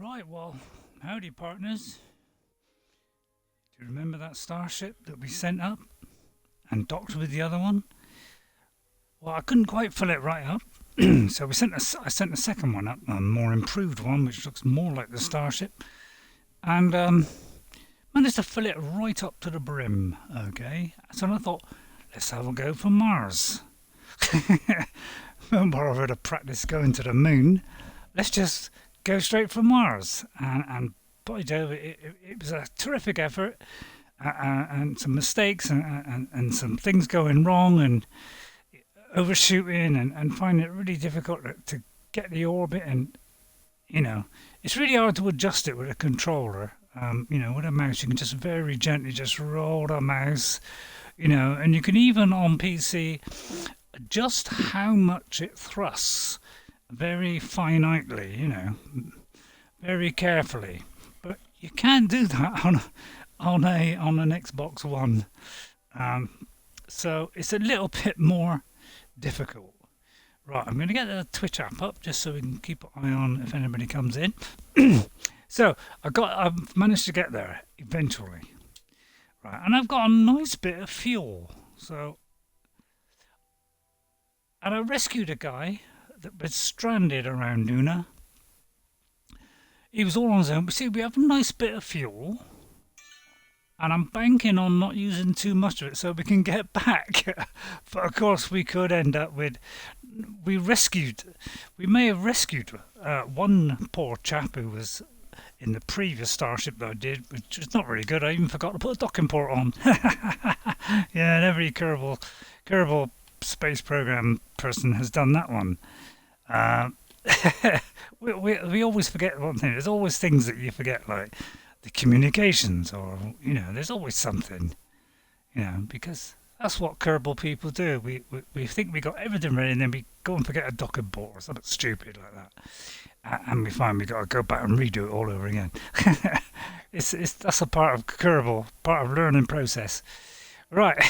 Right, well, howdy, partners. Do you remember that starship that we sent up and docked with the other one? Well, I couldn't quite fill it right up, so I sent a second one up, a more improved one, which looks more like the starship, and managed to fill it right up to the brim. Okay, so I thought, let's have a go for Mars. Don't bother to practice going to the moon. Let's just go straight for Mars. And by Jove, it was a terrific effort, and some mistakes, and some things going wrong, and overshooting, and finding it really difficult to get the orbit. And it's really hard to adjust it with a controller. With a mouse, you can just very gently just roll the mouse, and you can even on PC adjust how much it thrusts very finitely, very carefully. But you can't do that on an Xbox One. So it's a little bit more difficult. Right, I'm going to get the Twitch app up just so we can keep an eye on if anybody comes in. So I've managed to get there eventually. Right, and I've got a nice bit of fuel. And I rescued a guy that was stranded around Duna. He was all on his own, but see, we have a nice bit of fuel, and I'm banking on not using too much of it so we can get back. But of course, we could end up with. We may have rescued one poor chap who was in the previous starship that I did, which was not very good. I even forgot to put a docking port on. Yeah, and every Kerbal space program person has done that one. Uh, we always forget one thing. There's always things that you forget, like the communications, or there's always something, because that's what Kerbal people do. We think we got everything ready, and then we go and forget a docking port or something stupid like that, and we find we got to go back and redo it all over again. That's a part of Kerbal, part of learning process, right?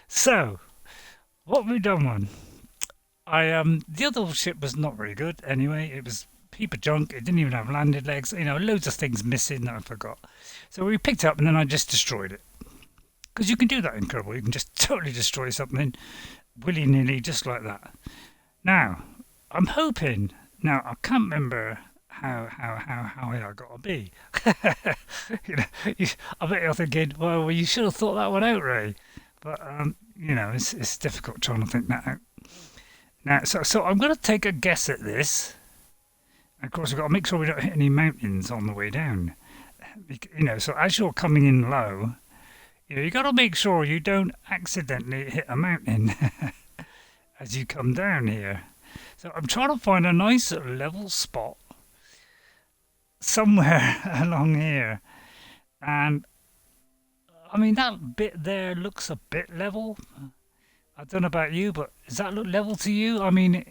So, what we done one? The other ship was not very good anyway. It was a heap of junk. It didn't even have landing legs. Loads of things missing that I forgot. So we picked it up and then I just destroyed it. Because you can do that in Kerbal. You can just totally destroy something willy-nilly, just like that. Now, I'm hoping. Now, I can't remember how high I got to be. I bet you're thinking, well, you should have thought that one out, Ray. But it's difficult trying to think that out. Now, so I'm going to take a guess at this. Of course, we've got to make sure we don't hit any mountains on the way down. So as you're coming in low, you got to make sure you don't accidentally hit a mountain as you come down here. So I'm trying to find a nice level spot somewhere along here. And, I mean, that bit there looks a bit level. I don't know about you, but does that look level to you? I mean,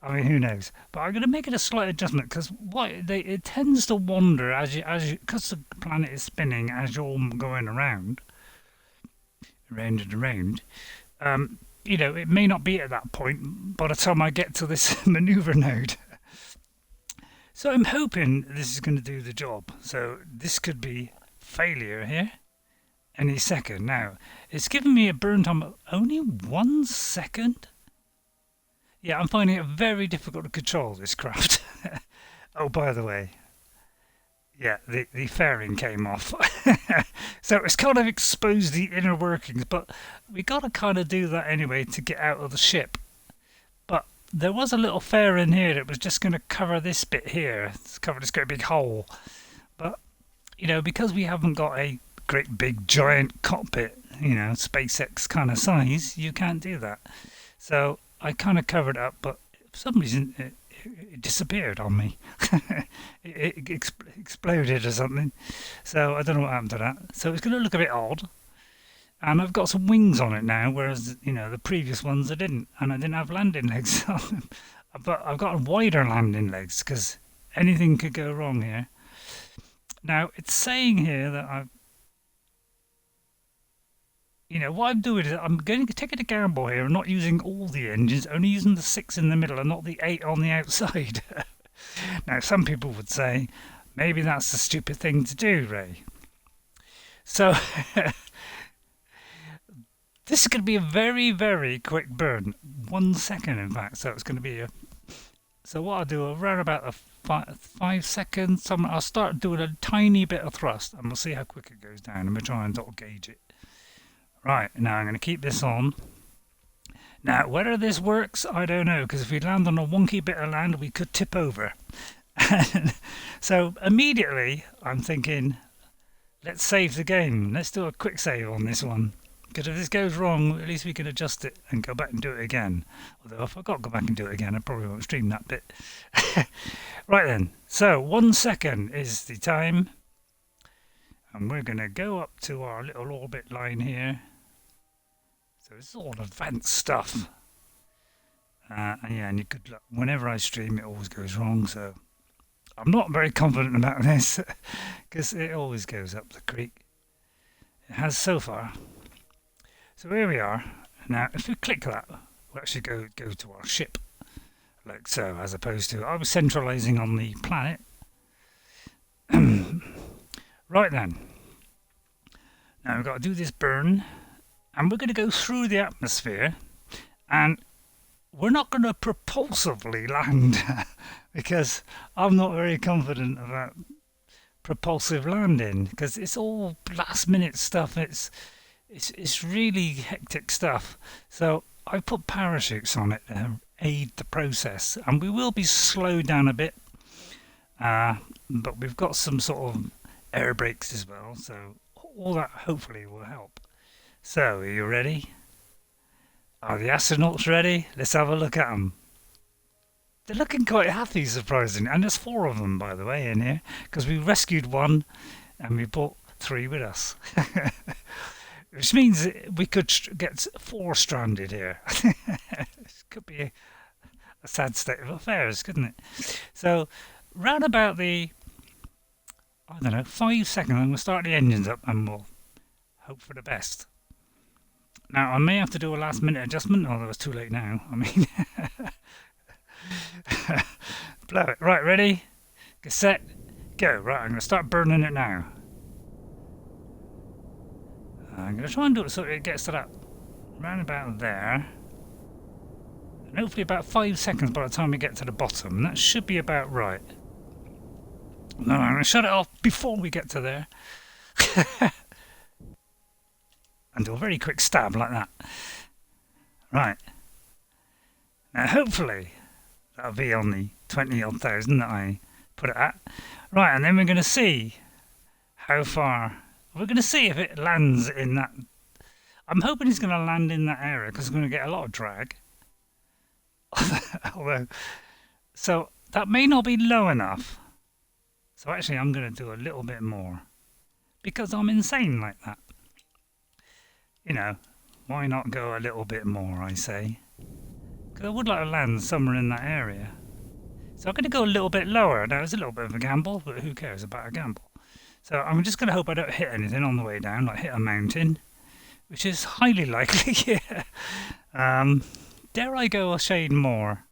who knows? But I'm going to make it a slight adjustment because it tends to wander because the planet is spinning as you're going around and around. It may not be at that point by the time I get to this maneuver node. So I'm hoping this is going to do the job. So this could be failure here any second. Now, it's given me a burn time of only 1 second. Yeah, I'm finding it very difficult to control this craft. Oh, by the way, yeah, the fairing came off. So it's kind of exposed the inner workings, but we got to kind of do that anyway to get out of the ship. But there was a little fairing here that was just going to cover this bit here, cover this great big hole. But, because we haven't got a great big giant cockpit, SpaceX kind of size, you can't do that. So I kind of covered it up, but for some reason it disappeared on me. it exploded or something. So I don't know what happened to that. So it's going to look a bit odd. And I've got some wings on it now, whereas the previous ones I didn't, and I didn't have landing legs on them. But I've got wider landing legs because anything could go wrong here. Now it's saying here that you know, what I'm doing is I'm going to take a gamble here and not using all the engines, only using the 6 in the middle and not the 8 on the outside. Now, some people would say, maybe that's the stupid thing to do, Ray. So, this is going to be a very, very quick burn. 1 second, in fact. So it's going to be a... So what I'll do, around about a 5 seconds, I'll start doing a tiny bit of thrust, and we'll see how quick it goes down, and we'll try and sort of gauge it. Right, now I'm going to keep this on. Now, whether this works, I don't know, because if we land on a wonky bit of land, we could tip over. So immediately, I'm thinking, let's save the game. Let's do a quick save on this one. Because if this goes wrong, at least we can adjust it and go back and do it again. Although if I've got to go back and do it again, I probably won't stream that bit. Right then, so 1 second is the time. And we're going to go up to our little orbit line here. So it's all advanced stuff. And yeah, and you could look, whenever I stream it always goes wrong, so I'm not very confident about this because it always goes up the creek. It has so far. So here we are. Now if we click that, we'll actually go to our ship like so, as opposed to I was centralizing on the planet. Right then. Now we've got to do this burn. And we're going to go through the atmosphere, and we're not going to propulsively land because I'm not very confident about propulsive landing because it's all last minute stuff. It's really hectic stuff. So I put parachutes on it to aid the process, and we will be slowed down a bit, but we've got some sort of air brakes as well. So all that hopefully will help. So, are you ready? Are the astronauts ready? Let's have a look at them. They're looking quite happy, surprisingly. And there's 4 of them, by the way, in here. Because we rescued 1 and we brought 3 with us. Which means we could get 4 stranded here. This could be a sad state of affairs, couldn't it? So, round about the, I don't know, 5 seconds, I'm going to start the engines up and we'll hope for the best. Now, I may have to do a last minute adjustment, although it's too late now. I mean, blow it. Right, ready? Get set, go. Right, I'm going to start burning it now. I'm going to try and do it so it gets to that round about there. And hopefully about 5 seconds by the time we get to the bottom. That should be about right. No, I'm going to shut it off before we get to there. And do a very quick stab like that. Right. Now hopefully that'll be on the 20-odd thousand that I put it at. Right, and then we're going to see how far. We're going to see if it lands in that. I'm hoping it's going to land in that area because it's going to get a lot of drag. Although, so that may not be low enough. So actually I'm going to do a little bit more. Because I'm insane like that. You know, why not go a little bit more, I say. Because I would like to land somewhere in that area. So I'm going to go a little bit lower. Now, it's a little bit of a gamble, but who cares about a gamble? So I'm just going to hope I don't hit anything on the way down, like hit a mountain, which is highly likely. Dare I go a shade more?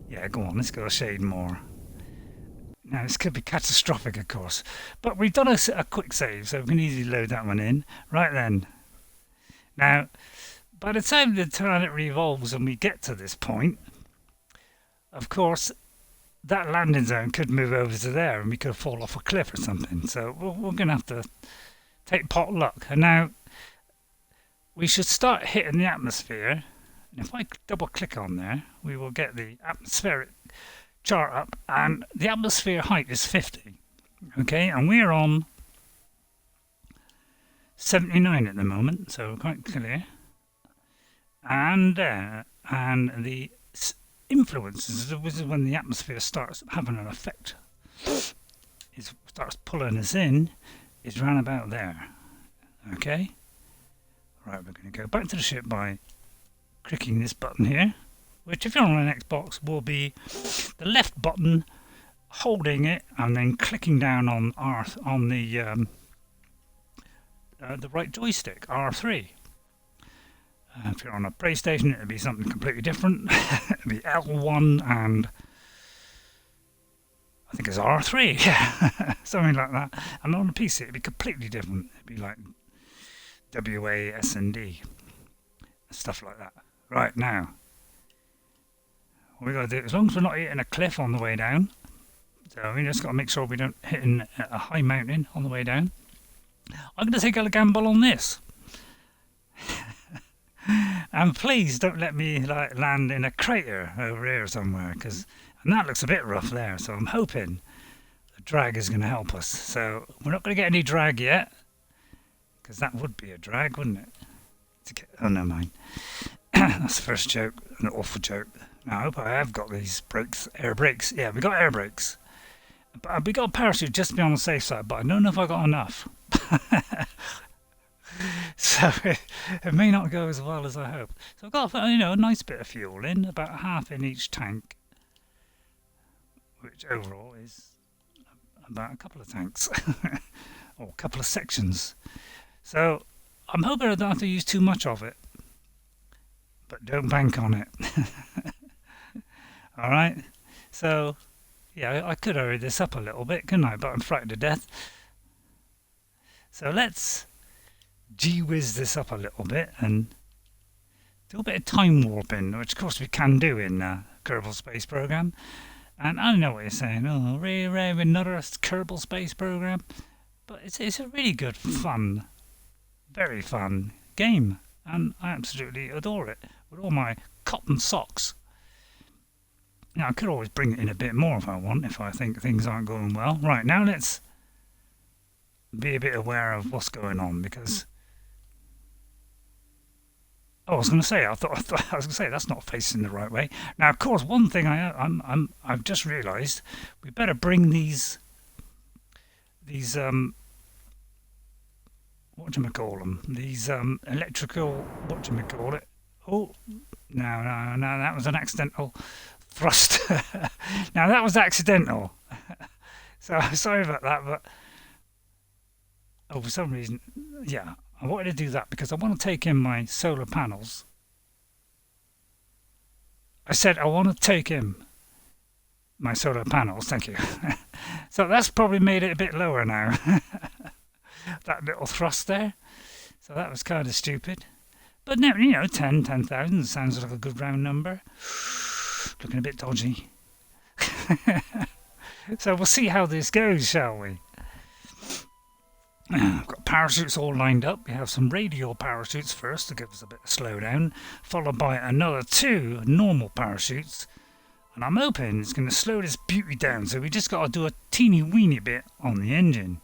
Yeah, go on, let's go a shade more. Now, this could be catastrophic, of course, but we've done a quick save, so we can easily load that one in. Right then. Now, by the time the planet revolves and we get to this point, of course, that landing zone could move over to there and we could fall off a cliff or something. So we're going to have to take pot luck. And now, we should start hitting the atmosphere. And if I double click on there, we will get the atmospheric chart up, and the atmosphere height is 50. Okay, and we're on 79 at the moment, so quite clear. And the influences, this is when the atmosphere starts having an effect. It starts pulling us in, is round about there. Okay, right, we're going to go back to the ship by clicking this button here, which if you're on an Xbox will be the left button, holding it and then clicking down on the the right joystick, R3. If you're on a PlayStation, it'd be something completely different. It'd be L1 and I think it's R3, yeah, something like that. And on a PC, it'd be completely different. It'd be like WASD, stuff like that. Right, now, what we got to do, as long as we're not hitting a cliff on the way down, so we just got to make sure we don't hit a high mountain on the way down. I'm going to take a gamble on this. And please don't let me like land in a crater over here somewhere, and that looks a bit rough there, so I'm hoping the drag is going to help us. So we're not going to get any drag yet, because that would be a drag, wouldn't it? Oh, no mind. That's the first joke, an awful joke. Now, I hope I have got these brakes, air brakes. Yeah, we got air brakes. But we got a parachute just to be on the safe side, but I don't know if I got enough. So it may not go as well as I hope. So I've got, a nice bit of fuel in, about half in each tank, which overall is about a couple of tanks, or a couple of sections. So I'm hoping I don't have to use too much of it, but don't bank on it. Alright, so yeah, I could hurry this up a little bit, couldn't I? But I'm frightened to death. So let's gee-whiz this up a little bit and do a bit of time warping, which of course we can do in Kerbal Space Program. And I know what you're saying, oh, RayRay, another Kerbal Space Program. But it's a really good, fun, very fun game. And I absolutely adore it with all my cotton socks. Now, I could always bring it in a bit more if I want, if I think things aren't going well. Right, now let's be a bit aware of what's going on, because I was going to say, I was going to say that's not facing the right way. Now, of course, one thing I've just realised, we better bring these whatchamacallem, these electrical, whatchamacallit. Oh, no, that was an accidental thrust. Now that was accidental. So sorry about that, but for some reason, yeah. I wanted to do that because I want to take in my solar panels. I said I want to take in my solar panels, thank you. So that's probably made it a bit lower now. That little thrust there. So that was kind of stupid. But now, 10,000 sounds like a good round number. Looking a bit dodgy. So we'll see how this goes, shall we? I've got parachutes all lined up. We have some radial parachutes first to give us a bit of slowdown, followed by another 2 normal parachutes. And I'm hoping it's going to slow this beauty down, so we just got to do a teeny weeny bit on the engine.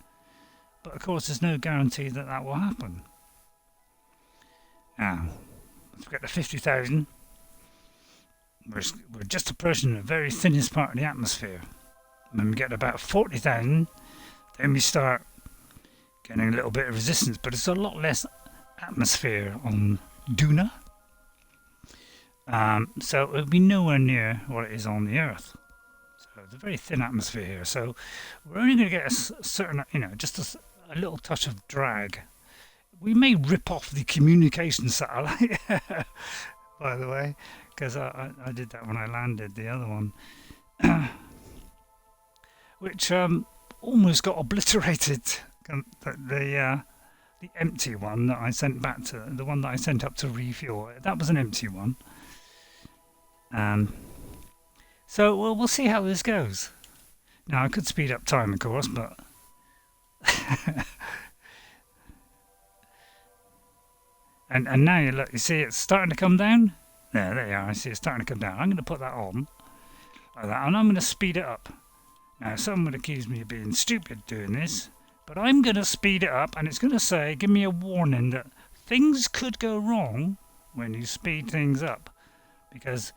But of course there's no guarantee that that will happen. Now, let's get to 50,000. We're just approaching the very thinnest part of the atmosphere. When we get to about 40,000, then we start getting a little bit of resistance, but it's a lot less atmosphere on Duna. So it'll be nowhere near what it is on the Earth. So it's a very thin atmosphere here. So we're only going to get a certain, just a little touch of drag. We may rip off the communication satellite, by the way, because I did that when I landed the other one, which almost got obliterated. The empty one that I sent back to, the one that I sent up to refuel, that was an empty one. So we'll see how this goes. Now I could speed up time, of course, but and now you see it's starting to come down. There you are. I see it's starting to come down. I'm going to put that on like that, and I'm going to speed it up. Now someone would accuse me of being stupid doing this, but I'm going to speed it up, and it's going to say, give me a warning that things could go wrong when you speed things up, because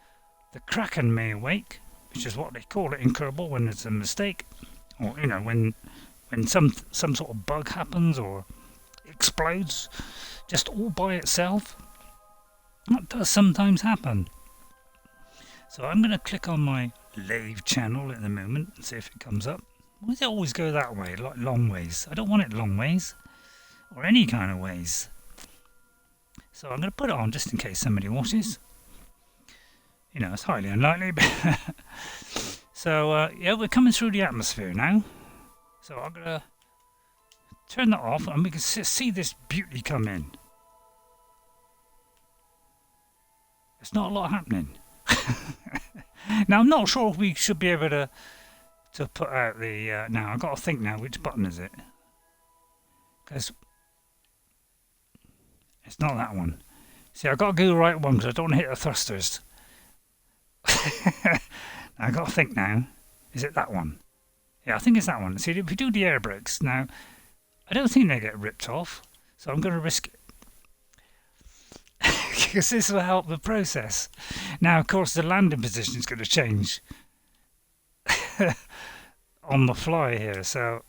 the Kraken may awake, which is what they call it in Kerbal when it's a mistake, or when some sort of bug happens or explodes just all by itself. That does sometimes happen. So I'm going to click on my live channel at the moment and see if it comes up. Why does it always go that way, like long ways? I don't want it long ways. or any kind of ways. So I'm going to put it on just in case somebody watches. You know, it's highly unlikely. But so, yeah, we're coming through the atmosphere now. So I'm going to turn that off and we can see this beauty come in. There's not a lot happening. Now, I'm not sure if we should be able to put out the... now, I've got to think now, which button is it? Because it's not that one. See, I've got to go the right one because I don't want to hit the thrusters. I've got to think now. Is it that one? Yeah, I think it's that one. See, if we do the air brakes now, I don't think they get ripped off, so I'm going to risk it. Because this will help the process. Now, of course, the landing position is going to change on the fly here, so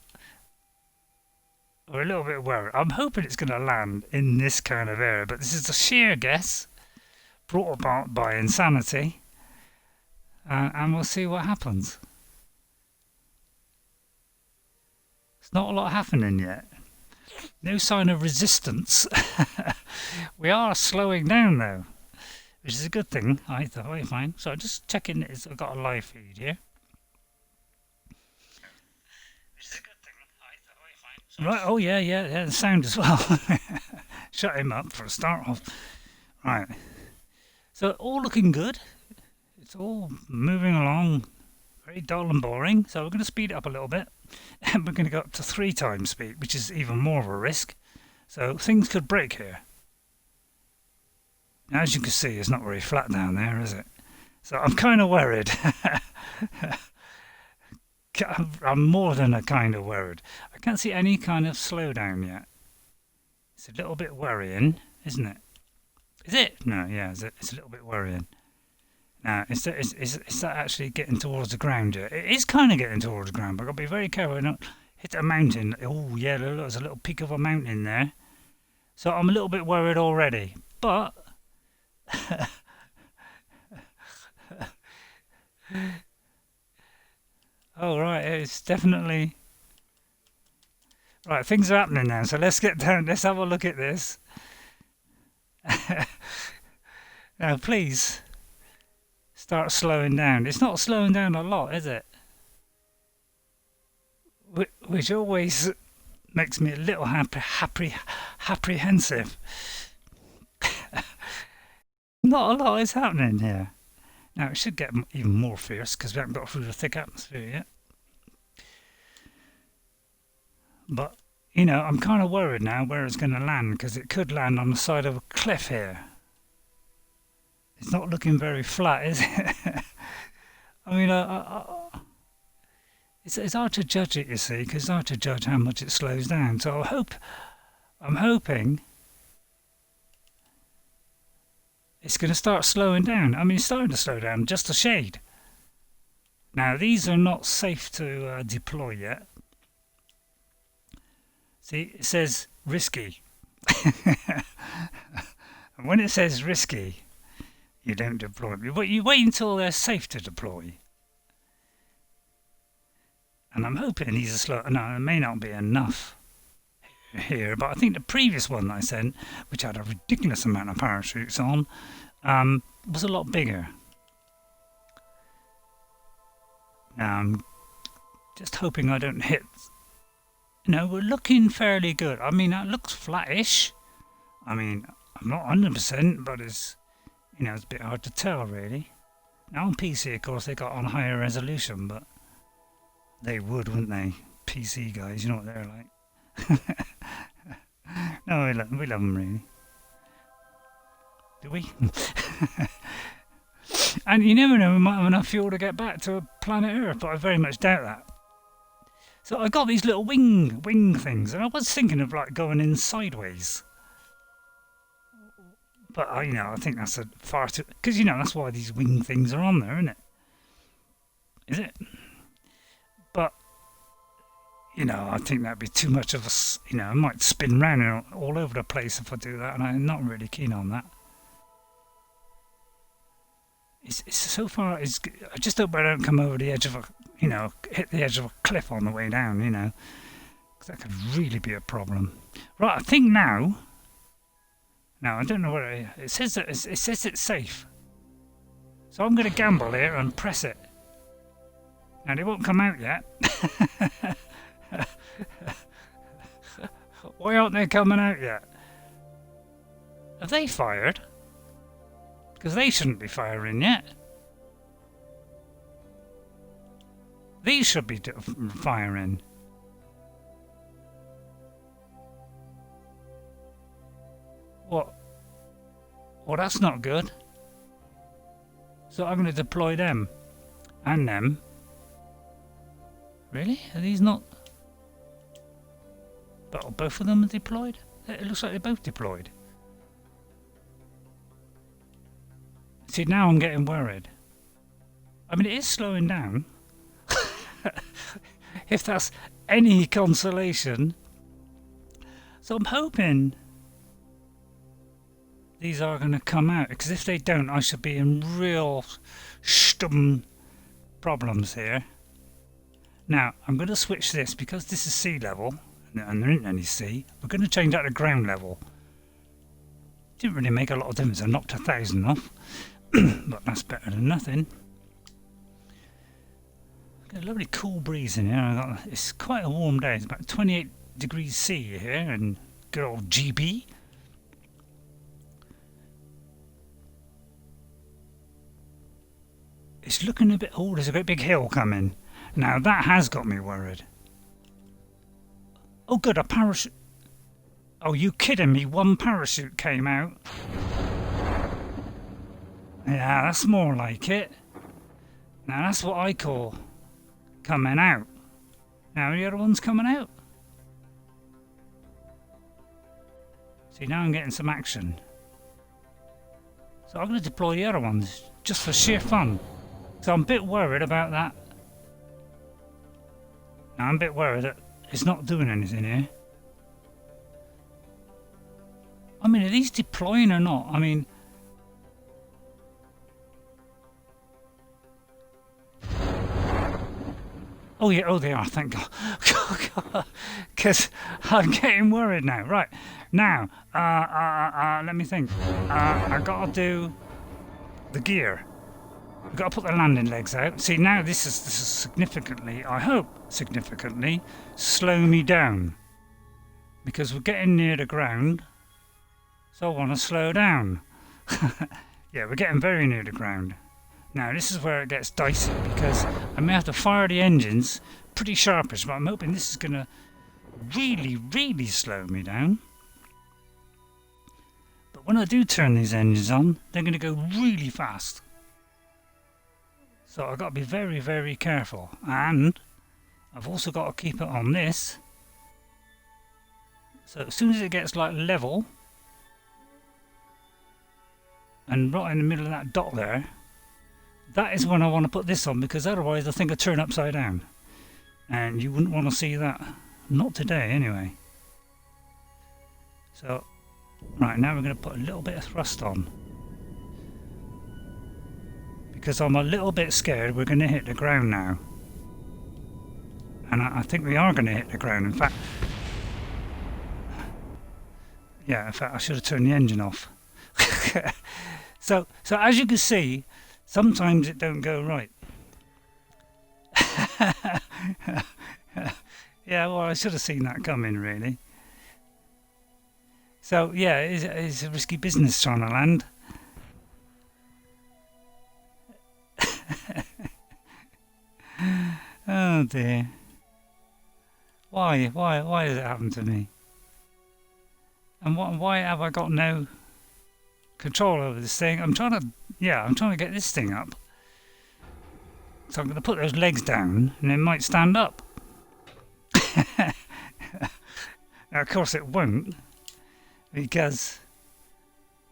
we're a little bit worried. I'm hoping it's going to land in this kind of area, but this is a sheer guess brought about by insanity, and we'll see what happens. There's not a lot happening yet. No sign of resistance. We are slowing down though, which is a good thing. I find. So I'm just checking. I've got a live feed here. Which is a good thing. I find. Right. Oh yeah. The sound as well. Shut him up for a start off. Right. So all looking good. It's all moving along. Very dull and boring. So we're going to speed it up a little bit. And we're going to go up to 3 times speed, which is even more of a risk. So things could break here. Now, as you can see, it's not very flat down there, is it? So I'm kind of worried. I'm more than a kind of worried. I can't see any kind of slowdown yet. It's a little bit worrying, isn't it? Is it? No, yeah, it's a little bit worrying. Now, is that actually getting towards the ground yet? It is kind of getting towards the ground, but I've got to be very careful I don't hit a mountain. Oh, yeah, there's a little peak of a mountain there. So I'm a little bit worried already. But... oh, right, it's definitely... Right, things are happening now, so let's get down. Let's have a look at this. Now, please... start slowing down. It's not slowing down a lot, is it? Which always makes me a little apprehensive. Not a lot is happening here. Now it should get even more fierce because we haven't got through the thick atmosphere yet. But, you know, I'm kind of worried now where it's going to land because it could land on the side of a cliff here. It's not looking very flat, is it? I mean, it's hard to judge it, you see, because it's hard to judge how much it slows down. So I'm hoping it's going to start slowing down. I mean, it's starting to slow down just a shade. Now, these are not safe to deploy yet. See, it says risky. And when it says risky, you don't deploy them, but you wait until they're safe to deploy. And I'm hoping these are slow. No, it may not be enough here, but I think the previous one that I sent, which had a ridiculous amount of parachutes on, was a lot bigger. Now I'm just hoping I don't hit. You know, we're looking fairly good. I mean, that looks flattish. I mean, I'm not 100%, but it's... you know, it's a bit hard to tell, really. Now on PC, of course, they got on higher resolution, but they would, wouldn't they? PC guys, you know what they're like. No, we love them, really. Do we? And you never know, we might have enough fuel to get back to planet Earth, but I very much doubt that. So I got these little wing things, and I was thinking of like going in sideways. But, you know, I think that's a far too... because, you know, that's why these wing things are on there, isn't it? Is it? But, you know, I think that'd be too much of a... you know, I might spin round all over the place if I do that, and I'm not really keen on that. It's so far... I just hope I don't come over the edge of a... you know, hit the edge of a cliff on the way down, you know. 'Cause that could really be a problem. Right, I think now. Now I don't know where it says that it says it's safe. So I'm going to gamble here and press it. Now they won't come out yet. Why aren't they coming out yet? Have they fired? Because they shouldn't be firing yet. These should be firing. What? Well, that's not good. So I'm going to deploy them. And them. Really? Are these not... But both of them are deployed? It looks like they're both deployed. See, now I'm getting worried. I mean, it is slowing down. If that's any consolation. So I'm hoping these are going to come out. Because if they don't, I should be in real problems here. Now, I'm going to switch this because this is sea level. And there isn't any sea. We're going to change that to ground level. Didn't really make a lot of difference. I knocked 1,000 off. But that's better than nothing. Got a lovely cool breeze in here. It's quite a warm day. It's about 28 degrees C here in good old GB. It's looking a bit... Oh, there's a great big hill coming. Now that has got me worried. Oh good, a parachute. Oh, you kidding me? One parachute came out. Yeah, that's more like it. Now that's what I call coming out. Now the other one's coming out. See, now I'm getting some action. So I'm going to deploy the other ones just for sheer fun. So I'm a bit worried about that. Now I'm a bit worried that it's not doing anything here. I mean, are these deploying or not? I mean... Oh yeah, oh they are, thank God. Because I'm getting worried now. Right, now, let me think. I gotta do the gear. I've got to put the landing legs out. See, now this is significantly, I hope significantly, slow me down. Because we're getting near the ground, so I want to slow down. Yeah, we're getting very near the ground. Now this is where it gets dicey because I may have to fire the engines pretty sharpish, but I'm hoping this is going to really slow me down. But when I do turn these engines on, they're going to go really fast. So I've got to be very careful. And I've also got to keep it on this. So as soon as it gets like level, and right in the middle of that dot there, that is when I want to put this on, because otherwise I think I turn upside down. And you wouldn't want to see that. Not today, anyway. So, right, now we're going to put a little bit of thrust on. Because I'm a little bit scared we're going to hit the ground now. And I think we are going to hit the ground. In fact, I should have turned the engine off. So as you can see, sometimes it don't go right. Yeah, well, I should have seen that coming, really. So, yeah, it's a risky business trying to land. Oh, dear. Why does it happen to me? And why have I got no control over this thing? I'm trying to get this thing up. So I'm going to put those legs down and it might stand up. Now, of course it won't, because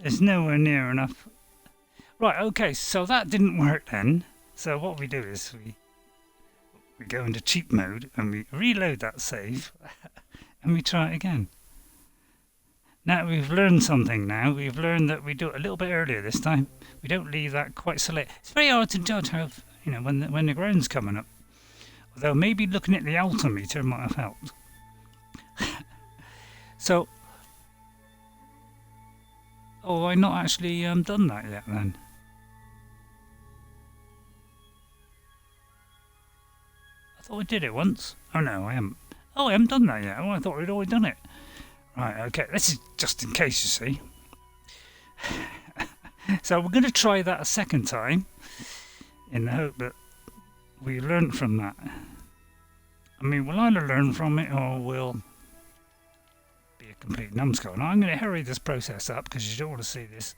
it's nowhere near enough. Right, okay, so that didn't work then. So what we do is we go into cheat mode and we reload that save and we try it again. Now we've learned something now. We've learned that we do it a little bit earlier this time. We don't leave that quite so late. It's very hard to judge how, when the ground's coming up. Although maybe looking at the altimeter might have helped. So, oh, I've not actually done that yet then. I thought I did it once. Oh no, I haven't. Oh, I haven't done that yet. Oh, I thought we'd already done it. Right, okay, this is just in case, you see. So we're going to try that a second time in the hope that we learn from that. I mean, we'll either learn from it or we'll be a complete numbskull. Now I'm going to hurry this process up because you don't want to see this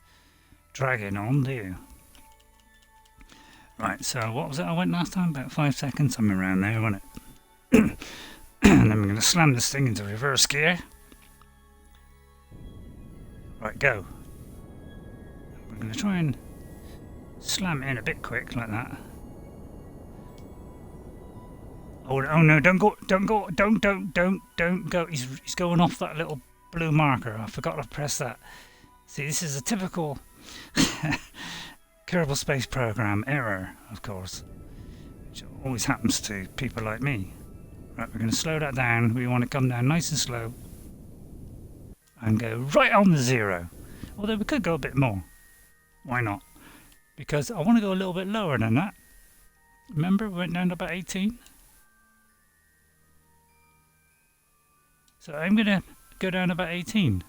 dragging on, do you? Right, so what was it I went last time? About 5 seconds, something around there, wasn't it? And then we're going to slam this thing into reverse gear. Right, go. We're going to try and slam it in a bit quick like that. Oh no, don't go, don't go. He's going off that little blue marker. I forgot to press that. See, this is a typical Kerbal Space Program error, of course, which always happens to people like me. Right, we're going to slow that down. We want to come down nice and slow and go right on the 0. Although we could go a bit more. Why not? Because I want to go a little bit lower than that. Remember, we went down to about 18. So I'm going to go down about 18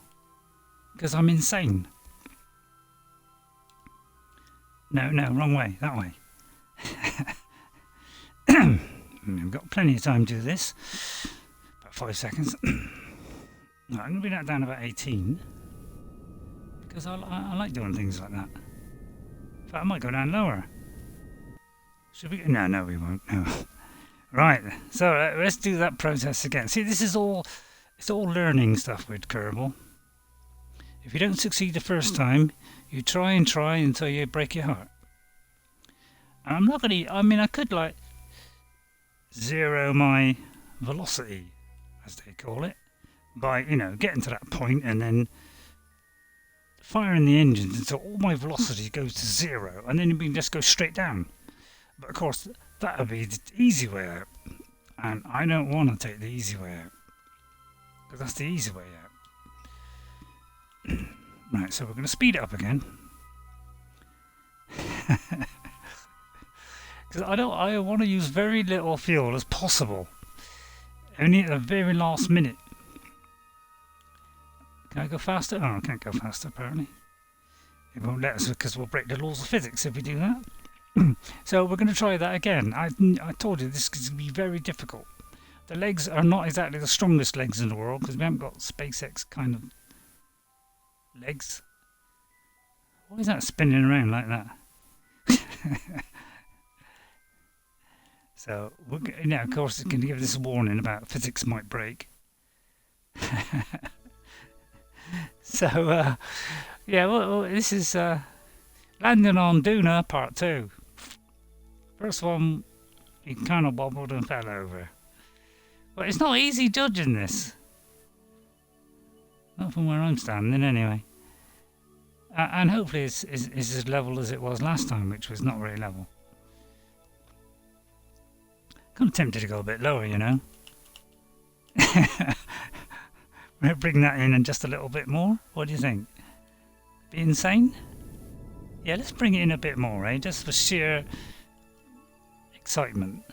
because I'm insane. No, wrong way, that way. We've got plenty of time to do this. About 5 seconds. Right, I'm going to bring that down about 18 because I like doing things like that. In fact, I might go down lower. Should we? No, we won't. No. Right, so let's do that process again. See, this is all, it's all learning stuff with Kerbal. If you don't succeed the first time, you try until you break your heart. And I'm not going to, I mean, I could like zero my velocity, as they call it, by, you know, getting to that point and then firing the engines until all my velocity goes to 0, and then you can just go straight down. But of course, that would be the easy way out, and I don't want to take the easy way out, because that's the easy way out. Right, so we're going to speed it up again. Because I want to use very little fuel as possible, only at the very last minute. Can I go faster? Oh, I can't go faster apparently. It won't let us because we'll break the laws of physics if we do that. So we're going to try that again. I told you this is going to be very difficult. The legs are not exactly the strongest legs in the world because we haven't got SpaceX kind of legs. Why is that spinning around like that? So, of course, it can give this a warning about physics might break. So, yeah, well, this is landing on Duna part 2. First one, he kind of wobbled and fell over. But it's not easy judging this. Not from where I'm standing, anyway. And hopefully it's as level as it was last time, which was not very level. Kind of tempted to go a bit lower, you know. We'll bring that in and just a little bit more. What do you think? Be insane? Yeah, let's bring it in a bit more, eh? Just for sheer excitement.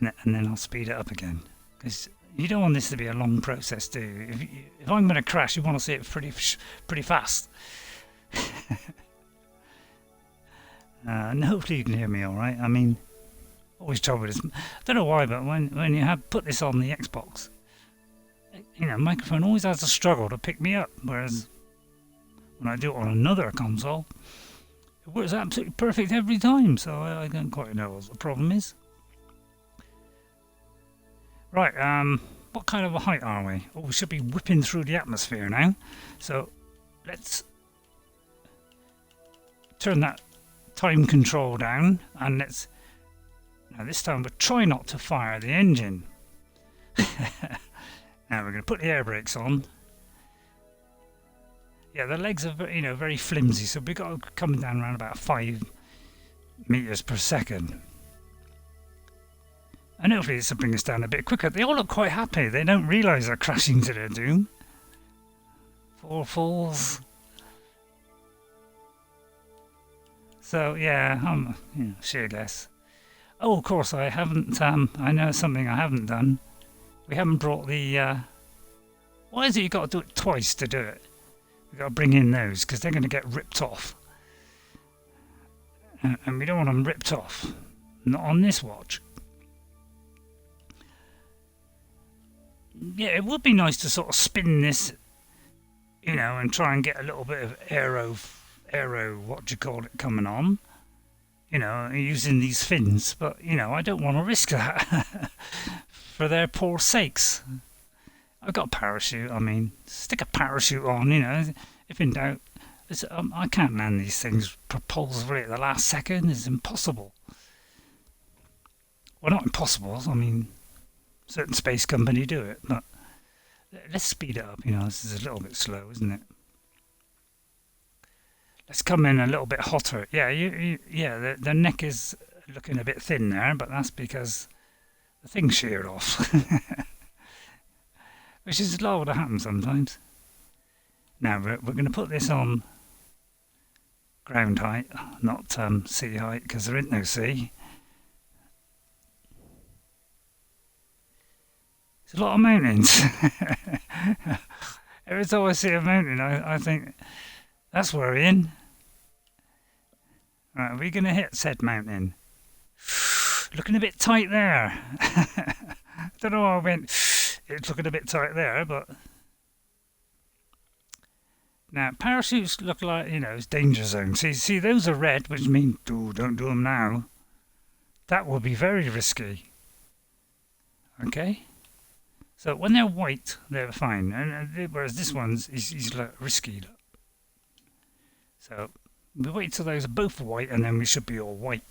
And then I'll speed it up again. Because you don't want this to be a long process, do you? If I'm going to crash, you want to see it pretty fast. And hopefully you can hear me all right. I mean, always trouble is, I don't know why, but when you have put this on the Xbox, you know, microphone always has a struggle to pick me up, whereas when I do it on another console, it works absolutely perfect every time, so I don't quite know what the problem is. Right, what kind of a height are we? Oh, we should be whipping through the atmosphere now, so let's turn that time control down, and let's, now this time we'll try not to fire the engine. Now we're going to put the air brakes on. Yeah, the legs are very flimsy, so we've got to come down around about 5 meters per second. And hopefully this will bring us down a bit quicker. They all look quite happy. They don't realise they're crashing to their doom. 4 falls. So yeah, I'm sheerless. Oh, of course I haven't. I know something I haven't done. We haven't brought the. Why is it you got to do it twice to do it? We got to bring in those because they're going to get ripped off, and we don't want them ripped off. Not on this watch. Yeah, it would be nice to sort of spin this, and try and get a little bit of aero, what do you call it, coming on. Using these fins, but I don't want to risk that for their poor sakes. I've got a parachute. I mean, stick a parachute on. If in doubt, I can't land these things propulsively at the last second. It's impossible. Well, not impossible. I mean, certain space company do it, but let's speed it up. This is a little bit slow, isn't it? Let's come in a little bit hotter. Yeah, the neck is looking a bit thin there, but that's because the thing's sheared off. Which is liable to happen sometimes. Now, we're going to put this on ground height, not sea height, because there ain't no sea. There's a lot of mountains. Every time I see a mountain, I think, that's worrying. Right, are we going to hit said mountain? Looking a bit tight there. I don't know why I went, it's looking a bit tight there, but... Now, parachutes look like, it's danger zone. See, those are red, which mean, don't do them now. That would be very risky. Okay? So when they're white, they're fine. And whereas this one's is like risky. Look. So we wait till those are both white and then we should be all white.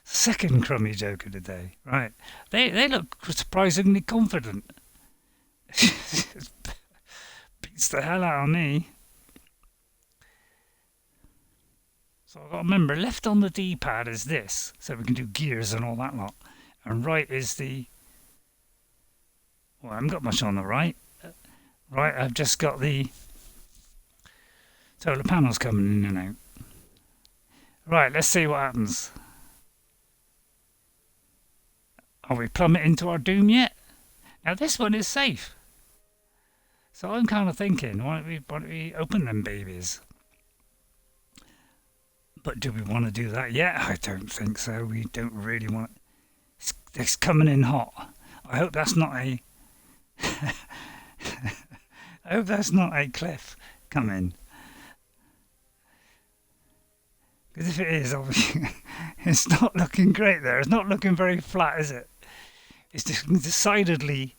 Second crummy joke of the day. Right. They look surprisingly confident. Beats the hell out of me. So I've got to remember, left on the D-pad is this, so we can do gears and all that lot. And right is the... Well, I haven't got much on the right. Right, I've just got the solar panels coming in and out. Right, let's see what happens. Are we plummeting into our doom yet? Now this one is safe. So I'm kind of thinking, why don't we open them babies? But do we want to do that yet? I don't think so. We don't really want it. It's coming in hot. I hope that's not a... I hope that's not a cliff coming. Because if it is, obviously, it's not looking great there. It's not looking very flat, is it? It's decidedly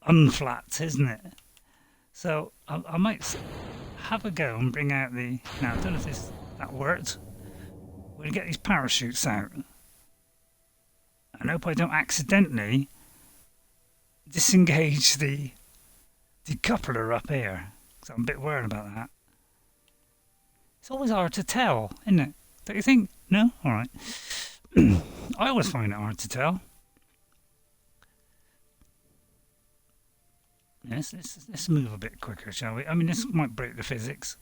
unflat, isn't it? So I might have a go and bring out the... Now, I don't know if that worked. We're going to get these parachutes out. I hope I don't accidentally disengage the decoupler up here. So I'm a bit worried about that. It's always hard to tell, isn't it? Don't you think? No? Alright. I always find it hard to tell. Yes, let's move a bit quicker, shall we? I mean, this might break the physics.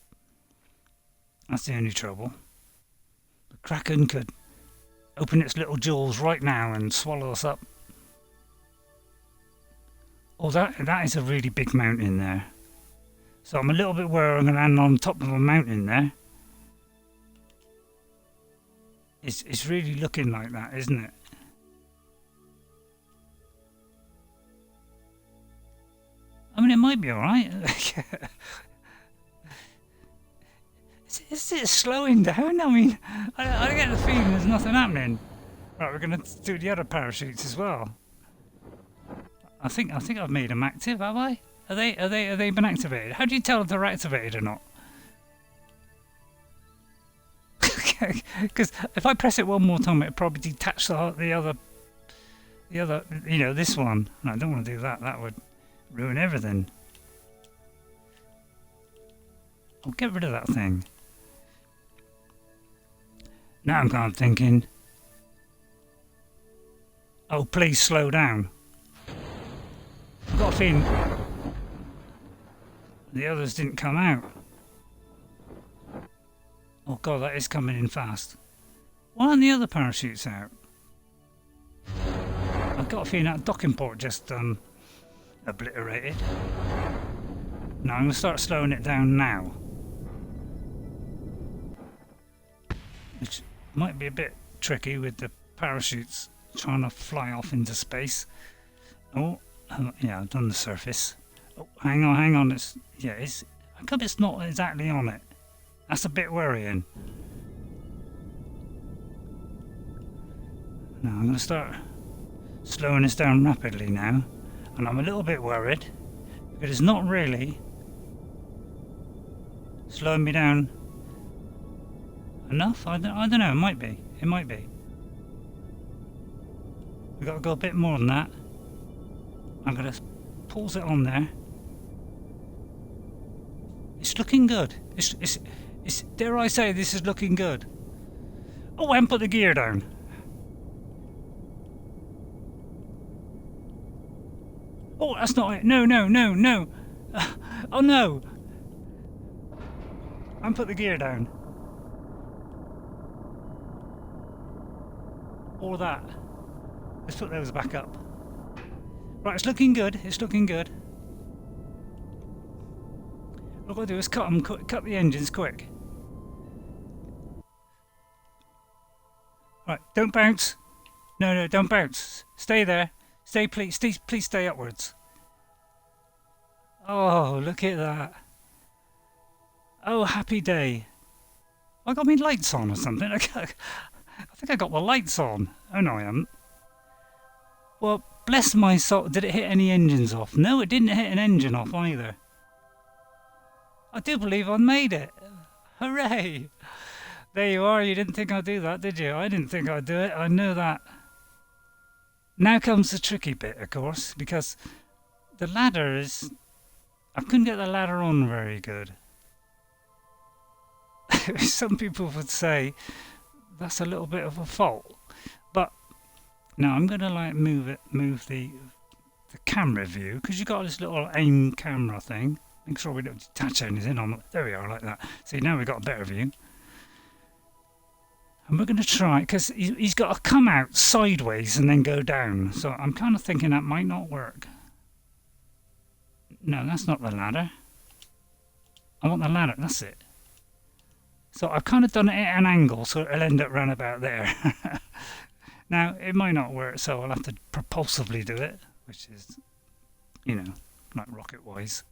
That's the only trouble. The Kraken could open its little jaws right now and swallow us up. Oh, that is a really big mountain there. So I'm a little bit worried I'm going to land on top of a mountain there. It's really looking like that, isn't it? I mean, it might be alright. Is it slowing down? I mean, I get the feeling there's nothing happening. Right, we're going to do the other parachutes as well. I think I've made them active, have I? Are they been activated? How do you tell if they're activated or not? Because if I press it one more time, it'll probably detach the other, this one. And I don't want to do that. That would ruin everything. I'll get rid of that thing. Now I'm kind of thinking, Oh, please slow down. I've got a feeling the others didn't come out. Oh god, that is coming in fast. Why aren't the other parachutes out? I've got a feeling that docking port just obliterated. Now I'm going to start slowing it down now. Which might be a bit tricky with the parachutes trying to fly off into space. Oh, yeah, I've done the surface. Oh, hang on, how come it's not exactly on it? That's a bit worrying. Now I'm going to start slowing this down rapidly now, and I'm a little bit worried because it's not really slowing me down enough. I don't know, it might be. We've got to go a bit more than that. I'm going to pause it on there. It's looking good. It's dare I say this is looking good. Oh, I haven't put the gear down. Oh, that's not it. No. Oh no. I haven't put the gear down. Or that. Let's put those back up. Right, it's looking good. What I've got to do is cut the engines quick. Right, don't bounce. No, don't bounce. Stay there. Please stay upwards. Oh, look at that. Oh, happy day. I got my lights on or something. I think I got the lights on. Oh no, I haven't. Well, bless my soul. Did it hit any engines off? No, it didn't hit an engine off either. I do believe I made it. Hooray! There you are. You didn't think I'd do that, did you? I didn't think I'd do it. I know that. Now comes the tricky bit, of course, because the ladder is... I couldn't get the ladder on very good. Some people would say that's a little bit of a fault. But now I'm going to move the camera view, because you've got this little aim camera thing. Make sure we don't detach anything on. There we are, like that. See, now we've got a better view. And we're going to try, because he's got to come out sideways and then go down. So I'm kind of thinking that might not work. No, that's not the ladder. I want the ladder, that's it. So I've kind of done it at an angle, so it'll end up round about there. Now, it might not work, so I'll have to propulsively do it, which is, you know, like rocket-wise.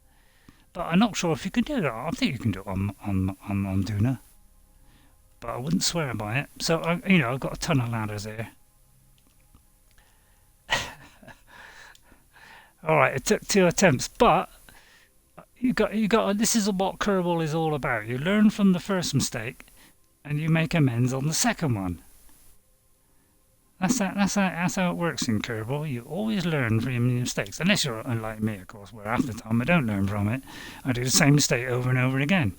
But I'm not sure if you can do that. I think you can do it on Duna. But I wouldn't swear by it. So, I've got a ton of ladders here. Alright, it took 2 attempts, but you got. This is what Kerbal is all about. You learn from the first mistake, and you make amends on the second one. That's how it works in Kerbal. You always learn from your mistakes, unless you're unlike me, of course, where half the time I don't learn from it. I do the same mistake over and over again.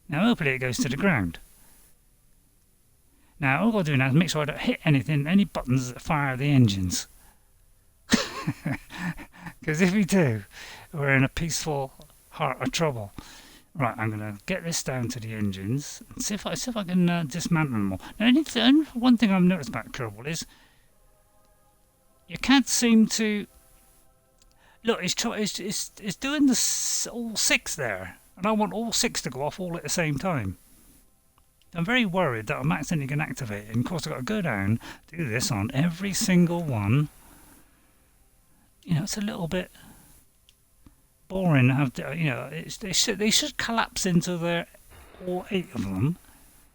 Now, hopefully, it goes to the ground. Now, all I'll do now is make sure I don't hit anything, any buttons that fire the engines. Because if we do, we're in a peaceful heart of trouble. Right, I'm going to get this down to the engines and see if I can dismantle them all. Now, one thing I've noticed about Kerbal is you can't seem to... Look, it's doing all 6 there, and I want all 6 to go off all at the same time. I'm very worried that I'm accidentally going to activate it. And of course, I've got to go down, do this on every single one. You know, it's a little bit boring to have to, they should collapse into all 8 of them,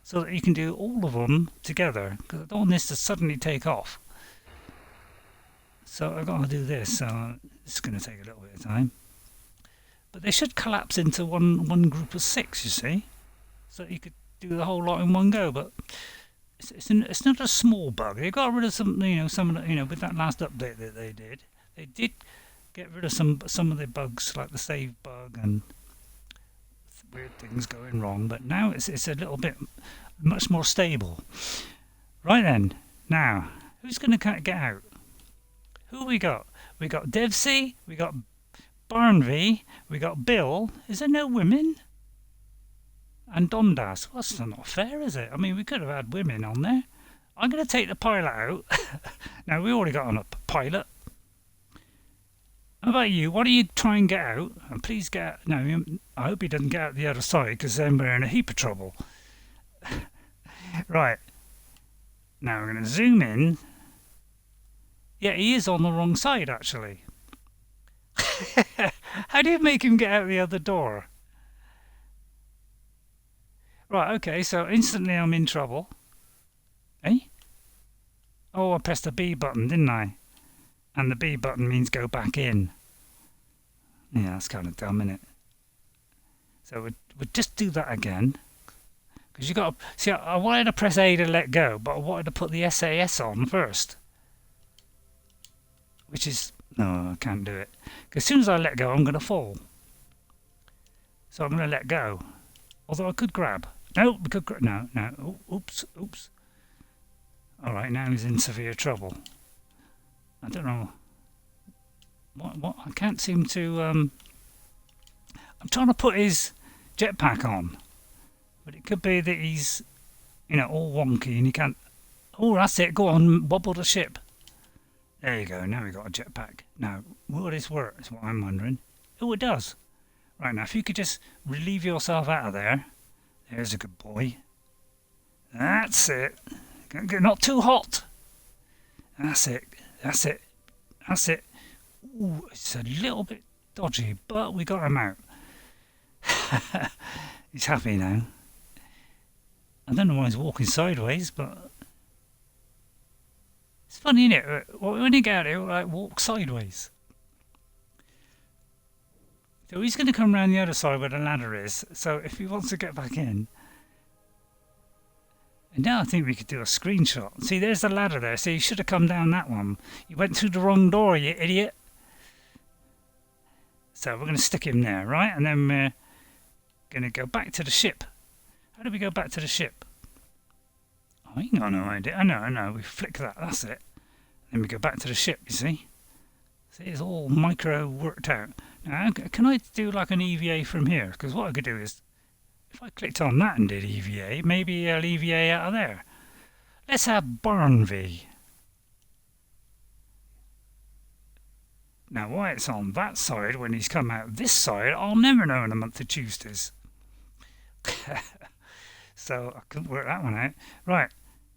so that you can do all of them together, because I don't want this to suddenly take off. So I've got to do this, so it's going to take a little bit of time. But they should collapse into one group of 6, you see, so that you could do the whole lot in one go. But it's not a small bug. They got rid of some of the, with that last update that they did get rid of some of the bugs, like the save bug and weird things going wrong. But now it's a little bit much more stable. Right then, now, who's going to get out? Who we got? We got Devsy, we got Barnby, we got Bill. Is there no women? And Dundas. Well, that's not fair, is it? I mean, we could have had women on there. I'm going to take the pilot out. Now, we already got on a pilot. How about you? Why don't you try and get out? And please get out. No, I hope he doesn't get out the other side, because then we're in a heap of trouble. Right. Now, we're going to zoom in. Yeah, he is on the wrong side, actually. How do you make him get out the other door? Right, okay, so instantly I'm in trouble. Eh? Oh, I pressed the B button, didn't I? And the B button means go back in. Yeah, that's kind of dumb, isn't it? So we'll just do that again. Because you got to... See, I wanted to press A to let go, but I wanted to put the SAS on first. Which is... No, I can't do it. Because as soon as I let go, I'm going to fall. So I'm going to let go. Although I could grab. No, we could grab. No, no. Oh, oops, oops. Alright, now he's in severe trouble. I don't know. What? I can't seem to... I'm trying to put his jetpack on. But it could be that he's, you know, all wonky and he can't... Oh, that's it. Go on, wobble the ship. There you go. Now we've got a jetpack. Now, will this work? That's what I'm wondering. Oh, it does. Right, now, if you could just relieve yourself out of there. There's a good boy. That's it. Not too hot. That's it. That's it. That's it. Ooh, it's a little bit dodgy, but we got him out. He's happy now. I don't know why he's walking sideways, but it's funny, isn't it? When you get out here, like walk sideways. So he's going to come around the other side where the ladder is. So if he wants to get back in. And now I think we could do a screenshot. See, there's the ladder there. So you should have come down that one. You went through the wrong door, you idiot. So we're going to stick him there, right? And then we're going to go back to the ship. How do we go back to the ship? I ain't got no idea. I know. We flick that. That's it. Then we go back to the ship, you see? See, it's all micro worked out. Now, can I do like an EVA from here? Because what I could do is, if I clicked on that and did EVA, maybe I'll EVA out of there. Let's have Barnby. Now, why it's on that side when he's come out this side, I'll never know in a month of Tuesdays. So I couldn't work that one out. Right,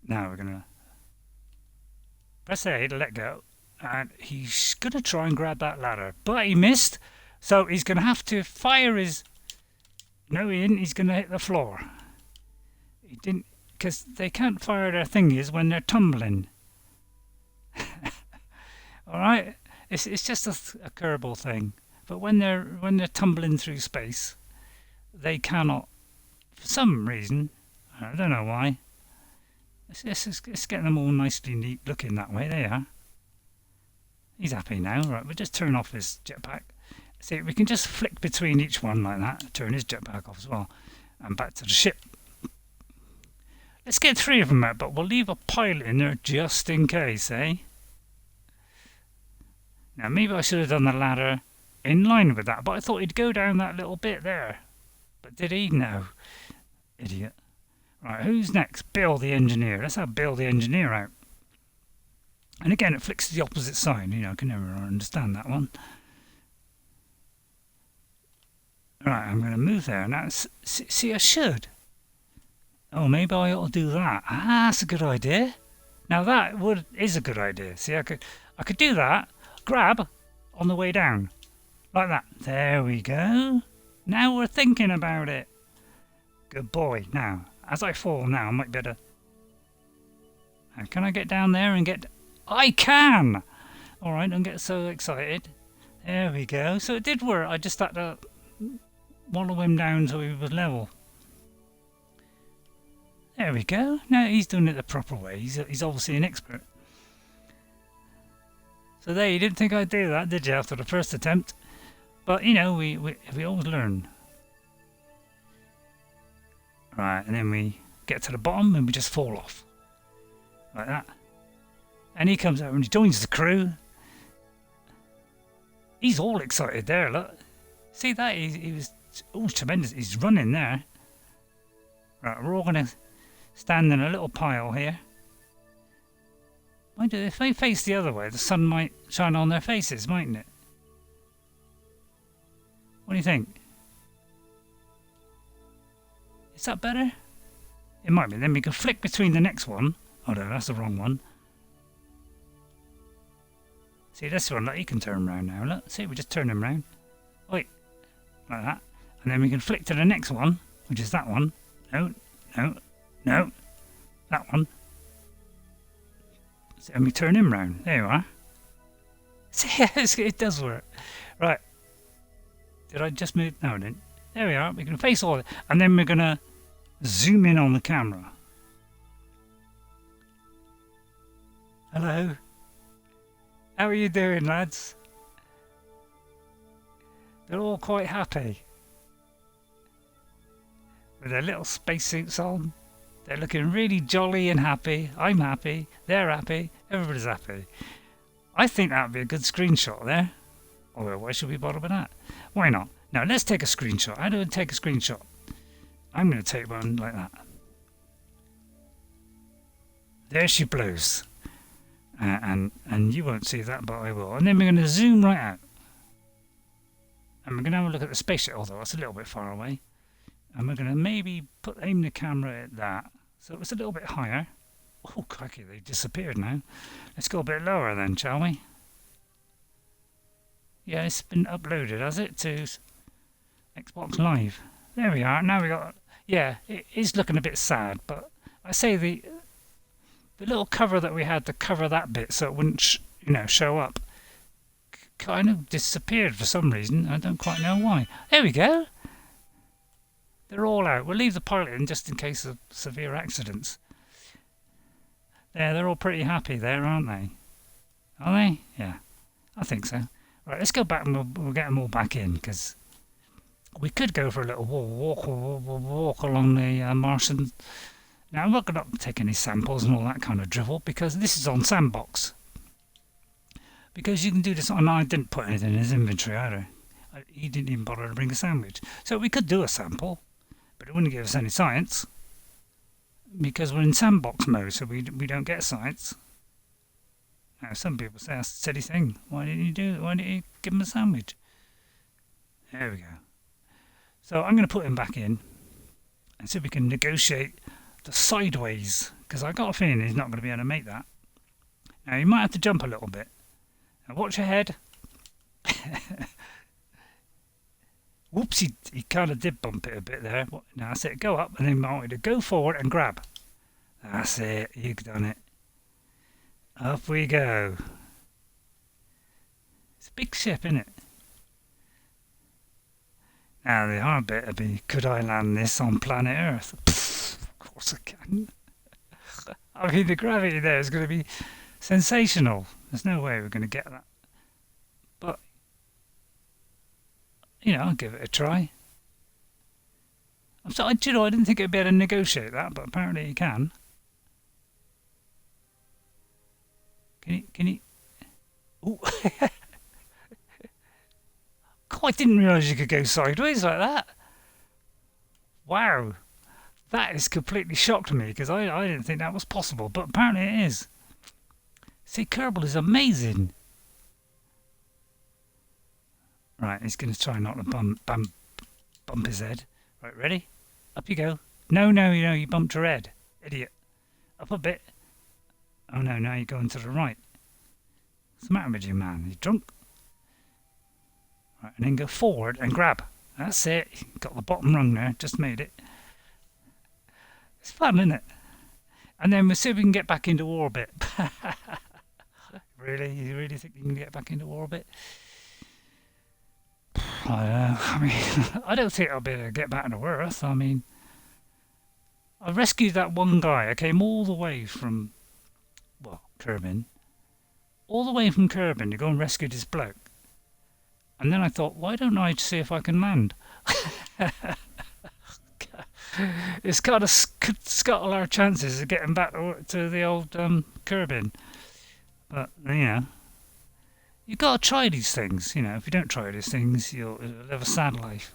now we're going to press A to let go. And he's going to try and grab that ladder. But he missed. So he's going to have to fire his... No, he didn't. He's going to hit the floor. He didn't... Because they can't fire their thingies when they're tumbling. Alright? It's just a Kerbal thing. But when they're tumbling through space, they cannot... For some reason, I don't know why. Let's get them all nicely neat looking that way. They are. He's happy now. Right, we'll just turn off his jetpack. See, we can just flick between each one like that. Turn his jetpack off as well. And back to the ship. Let's get 3 of them out, but we'll leave a pilot in there just in case, eh? Now, maybe I should have done the ladder in line with that, but I thought he'd go down that little bit there. But did he? No. Idiot. Right, who's next? Bill the engineer. Let's have Bill the engineer out. And again, it flicks to the opposite side. You know, I can never understand that one. Right, I'm going to move there. Now, see, I should. Oh, maybe I ought to do that. Ah, that's a good idea. Now that is a good idea. See, I could do that. Grab on the way down. Like that. There we go. Now we're thinking about it. Good boy. Now, as I fall now, I might better... Now, can I get down there and get... I can! Alright, don't get so excited. There we go. So it did work. I just had to wallow him down so he was level. There we go. Now he's doing it the proper way. He's obviously an expert. So there, you didn't think I'd do that, did you, after the first attempt? But, you know, we always learn. Right, and then we get to the bottom and we just fall off. like that. And he comes over and he joins the crew. He's all excited there, look. See that? He was tremendous. He's running there. Right, we're all going to stand in a little pile here. Mind you, if they face the other way, the sun might shine on their faces, mightn't it? What do you think? Is that better? It might be. Then we can flick between the next one. Oh no, that's the wrong one. See, this one, look, he can turn around now. Look, see, we just turn him round. Wait, like that. And then we can flick to the next one, which is that one. No, no, no. That one. So, and we turn him round. There you are. See, it does work. Right. Did I just move? No, I didn't. There we are. We can face all of it. And then we're going to zoom in on the camera. Hello. How are you doing, lads? They're all quite happy. With their little spacesuits on. They're looking really jolly and happy. I'm happy. They're happy. Everybody's happy. I think that would be a good screenshot there. Although, why should we bother with that? Why not? Now, let's take a screenshot. How do I take a screenshot? I'm going to take one like that. There she blows. And you won't see that, but I will. And then we're going to zoom right out. And we're going to have a look at the spaceship, although it's a little bit far away. And we're going to maybe aim the camera at that. So it's a little bit higher. Oh, crikey, they disappeared now. Let's go a bit lower then, shall we? Yeah, it's been uploaded, has it, to Xbox Live? There we are. Now we got... Yeah, it is looking a bit sad, but I say the little cover that we had to cover that bit so it wouldn't, show up, kind of disappeared for some reason. I don't quite know why. There we go. They're all out. We'll leave the pilot in just in case of severe accidents. There, they're all pretty happy there, aren't they? Are they? Yeah, I think so. Right, let's go back and we'll get them all back in, because we could go for a little walk along the Martian. Now, I'm not going to take any samples and all that kind of drivel, because this is on Sandbox. Because you can do this on... I didn't put anything in his inventory either. He didn't even bother to bring a sandwich. So we could do a sample, but it wouldn't give us any science. Because we're in Sandbox mode, so we don't get science. Now, some people say that's a silly thing. Why didn't you do it? Why didn't you give him a sandwich? There we go. So I'm going to put him back in and see if we can negotiate the sideways, because I've got a feeling he's not going to be able to make that. Now, you might have to jump a little bit. Now, watch your head. Whoops, he kind of did bump it a bit there. Now, that's it. Go up, and then I want you to go forward and grab. That's it. You've done it. Up we go. It's a big ship, isn't it? Now, the hard bit would be, could I land this on planet Earth? Pfft, of course I can. I mean, the gravity there is going to be sensational. There's no way we're going to get that. But, I'll give it a try. I'm sorry, I didn't think I'd be able to negotiate that, but apparently you can. Can you? Ooh. God, I didn't realise you could go sideways like that. Wow. That has completely shocked me, because I didn't think that was possible, but apparently it is. See, Kerbal is amazing. Right, he's going to try not to bump his head. Right, ready? Up you go. No, you bumped your head. Idiot. Up a bit. Oh no, now you're going to the right. What's the matter with you, man? Are you drunk? Right, and then go forward and grab. That's it. Got the bottom rung there. Just made it. It's fun, isn't it? And then we'll see if we can get back into orbit. Really? You really think you can get back into orbit? I don't know. I mean, I don't think I'll be able to get back to Earth. I mean, I rescued that one guy. I came all the way from, Kerbin. All the way from Kerbin to go and rescue this bloke. And then I thought, why don't I see if I can land? It's kind of could scuttle our chances of getting back to the old Kerbin. But, you've got to try these things. If you don't try these things, you'll live a sad life.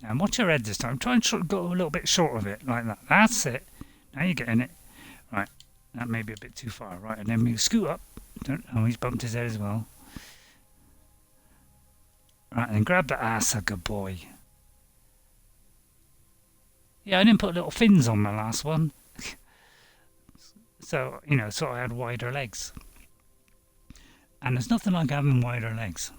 And watch your head this time. Try and go a little bit short of it, like that. That's it. Now you're getting it. Right, that may be a bit too far. Right, and then we scoot up. He's bumped his head as well. Right, and grab the ass, a good boy. Yeah, I didn't put little fins on my last one. So, so I had wider legs. And there's nothing like having wider legs.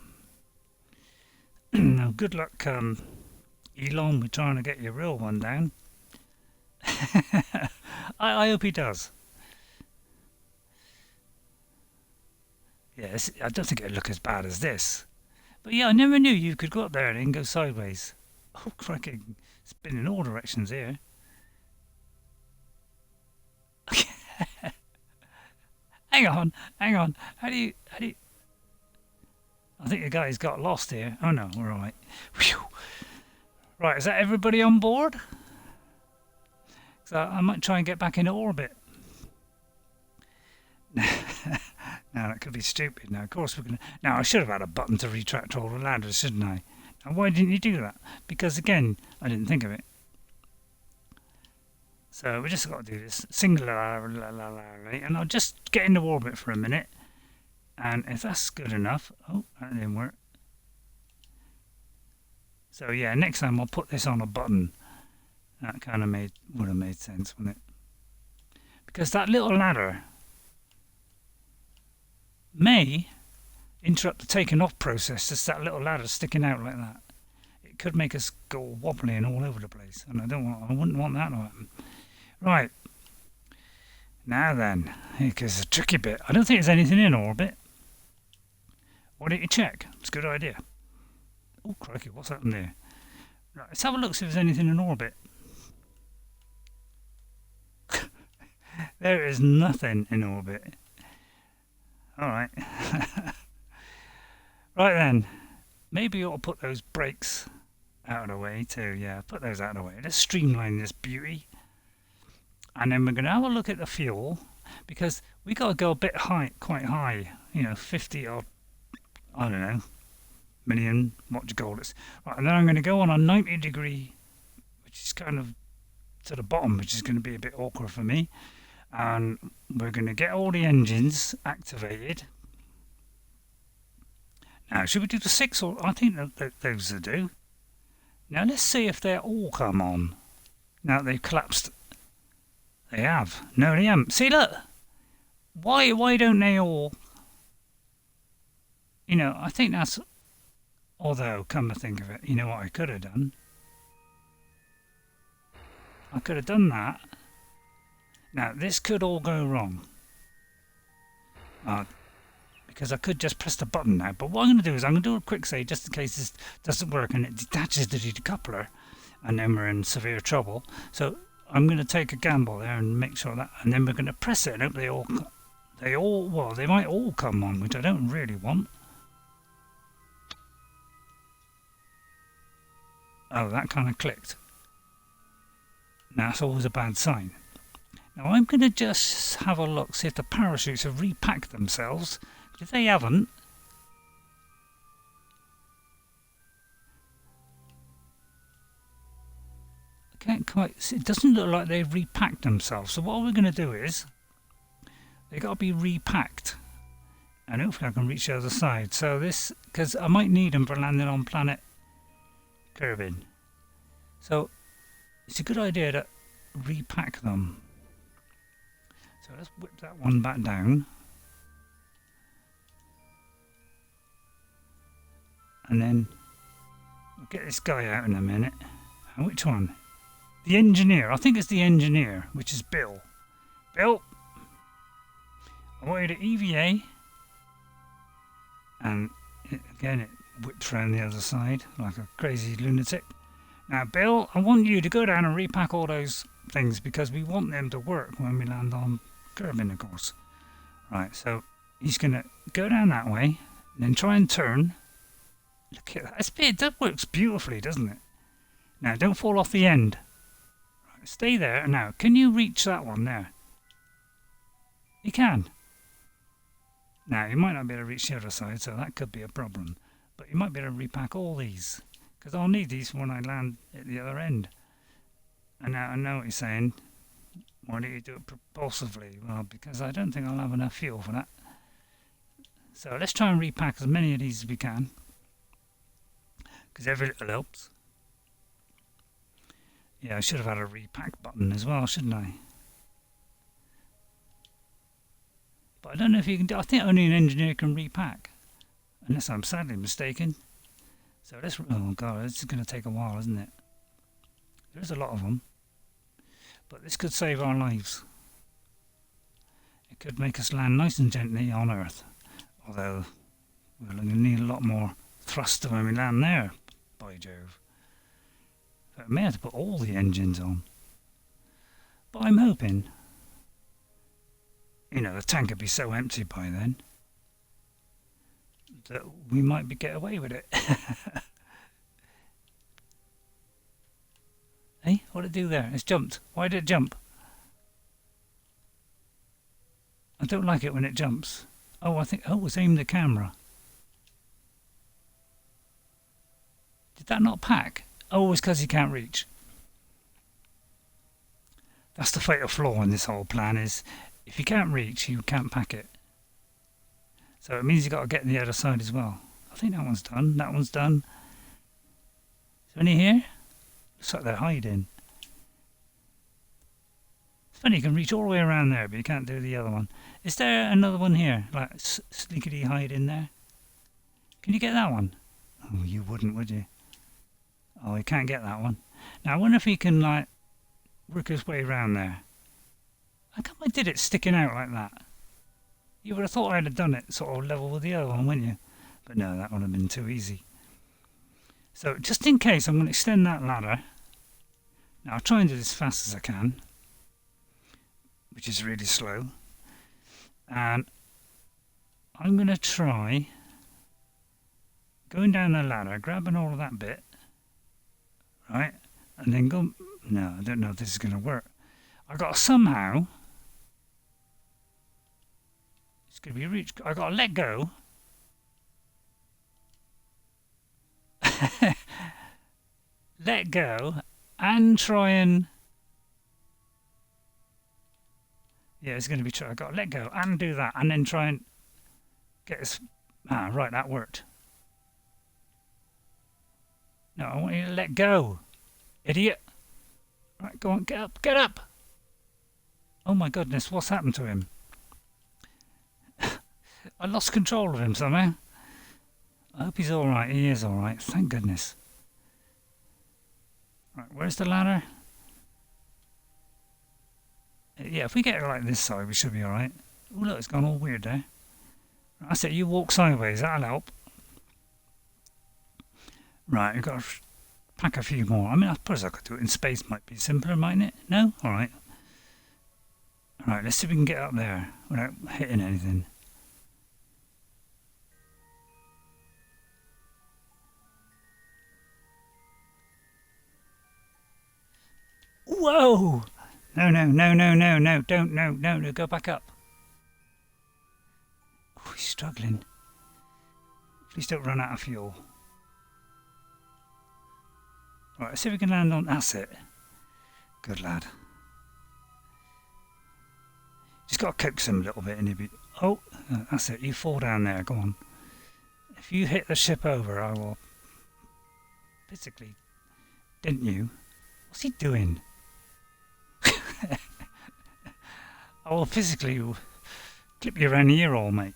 Now, good luck, Elon, with trying to get your real one down. I hope he does. Yes, I don't think it'd look as bad as this. But yeah, I never knew you could go up there and then go sideways. Oh, crikey. Spin in all directions here. Hang on. How do you... I think the guy's got lost here. Oh no, we're alright. Right, is that everybody on board? So I might try and get back into orbit. Now that could be stupid. Now, of course, we're going to... Now, I should have had a button to retract all the ladders, shouldn't I? Now, why didn't you do that? Because, again, I didn't think of it. So we just got to do this singularly, and I'll just get into orbit for a minute. And if that's good enough... Oh, that didn't work. So, yeah, next time I'll put this on a button. That kind of would have made sense, wouldn't it? Because that little ladder may interrupt the taking off process, just that little ladder sticking out like that. It could make us go wobbly and all over the place, and I wouldn't want that to happen. Right. Now then, here's a tricky bit. I don't think there's anything in orbit. Why don't you check? It's a good idea. Oh, crikey, what's happened there? Right, let's have a look, see if there's anything in orbit. There is nothing in orbit. Alright. Right then. Maybe you ought to put those brakes out of the way too. Yeah, put those out of the way. Let's streamline this beauty. And then we're going to have a look at the fuel. Because we got to go a bit high, quite high. 50 or, I don't know, million, what do you call it? Right, and then I'm going to go on a 90 degree, which is kind of to the bottom, which is going to be a bit awkward for me. And we're going to get all the engines activated. Now, should we do the 6 or... I think that those will do. Now, let's see if they all come on. Now, they've collapsed. They have. No, they haven't. See, look. Why don't they all... I think that's... Although, come to think of it, you know what I could have done? I could have done that. Now, this could all go wrong. Because I could just press the button now. But what I'm going to do is I'm going to do a quick save just in case this doesn't work and it detaches the decoupler. And then we're in severe trouble. So I'm going to take a gamble there and make sure that... And then we're going to press it and hope they all... Well, they might all come on, which I don't really want. Oh, that kind of clicked. Now, that's always a bad sign. Now I'm going to just have a look, see if the parachutes have repacked themselves. If they haven't, I can't quite see. It doesn't look like they've repacked themselves. So what we're going to do is, they've got to be repacked. And hopefully I can reach the other side. So this, because I might need them for landing on planet Kerbin. So it's a good idea to repack them. So let's whip that one back down. And then we'll get this guy out in a minute. And which one? The engineer. I think it's the engineer, which is Bill. Bill! I want you to EVA. And again, it whips around the other side like a crazy lunatic. Now, Bill, I want you to go down and repack all those things because we want them to work when we land on Kerbin, of course. Right, so he's going to go down that way, and then try and turn. Look at that. That works beautifully, doesn't it? Now, don't fall off the end. Stay there. Now, can you reach that one there? You can. Now, you might not be able to reach the other side, so that could be a problem. But you might be able to repack all these, because I'll need these when I land at the other end. And now I know what you're saying. Why don't you do it propulsively? Well, because I don't think I'll have enough fuel for that. So let's try and repack as many of these as we can, because every little helps. Yeah, I should have had a repack button as well, shouldn't I? But I don't know if you can do. I think only an engineer can repack, unless I'm sadly mistaken. So let's. Oh god, this is going to take a while, isn't it? There's a lot of them, but this could save our lives. It could make us land nice and gently on Earth, although we're going to need a lot more thrust when we land there. By Jove! I may have to put all the engines on, but I'm hoping. You know, the tank would be so empty by then that we might get away with it. Hey, what did it do there? It's jumped. Why did it jump? I don't like it when it jumps. Oh, I think. Oh, it's aimed the camera. Did that not pack? Oh, it's because he can't reach. That's the fatal flaw in this whole plan is if you can't reach, you can't pack it. So it means you've got to get to the other side as well. I think that one's done. That one's done. Is there any here? Looks like they're hiding. It's funny, you can reach all the way around there, but you can't do the other one. Is there another one here? Like sneakily hide in there? Can you get that one? Oh, you wouldn't, would you? Oh, you can't get that one. Now, I wonder if he can, like, work his way around there. How come I did it sticking out like that? You would have thought I'd have done it sort of level with the other one, wouldn't you? But no, that would have been too easy. So, just in case, I'm going to extend that ladder. Now, I'll try and do this as fast as I can, which is really slow. And I'm going to try going down the ladder, grabbing all of that bit, right, and then go. No, I don't know if this is going to work. I've got to somehow. It's going to be reached. I've got to let go. Let go and try and. Yeah, it's going to be. I've got to let go and do that, and then try and get this. Ah, right, that worked. No, I want you to let go, idiot. Right, go on, get up, get up. Oh my goodness, what's happened to him? I lost control of him somehow. I hope he's alright. He is alright, thank goodness. Right, where's the ladder? Yeah, if we get it like this side, we should be alright. Oh look, it's gone all weird there. That's it, you walk sideways, that'll help. Right, we've got to pack a few more. I mean, I suppose I could do it in space, might be simpler, mightn't it? No? Alright. Alright, let's see if we can get up there without hitting anything. Whoa! No, no, no, no, no, no, don't, no, no, no, go back up. Oh, he's struggling. Please don't run out of fuel. Right, let's see if we can land on. That's it. Good lad. Just got to coax him a little bit and he'll be. Oh, that's it. You fall down there. Go on. If you hit the ship over, I will. Physically. Didn't you? What's he doing? I will physically clip you around the ear hole, mate.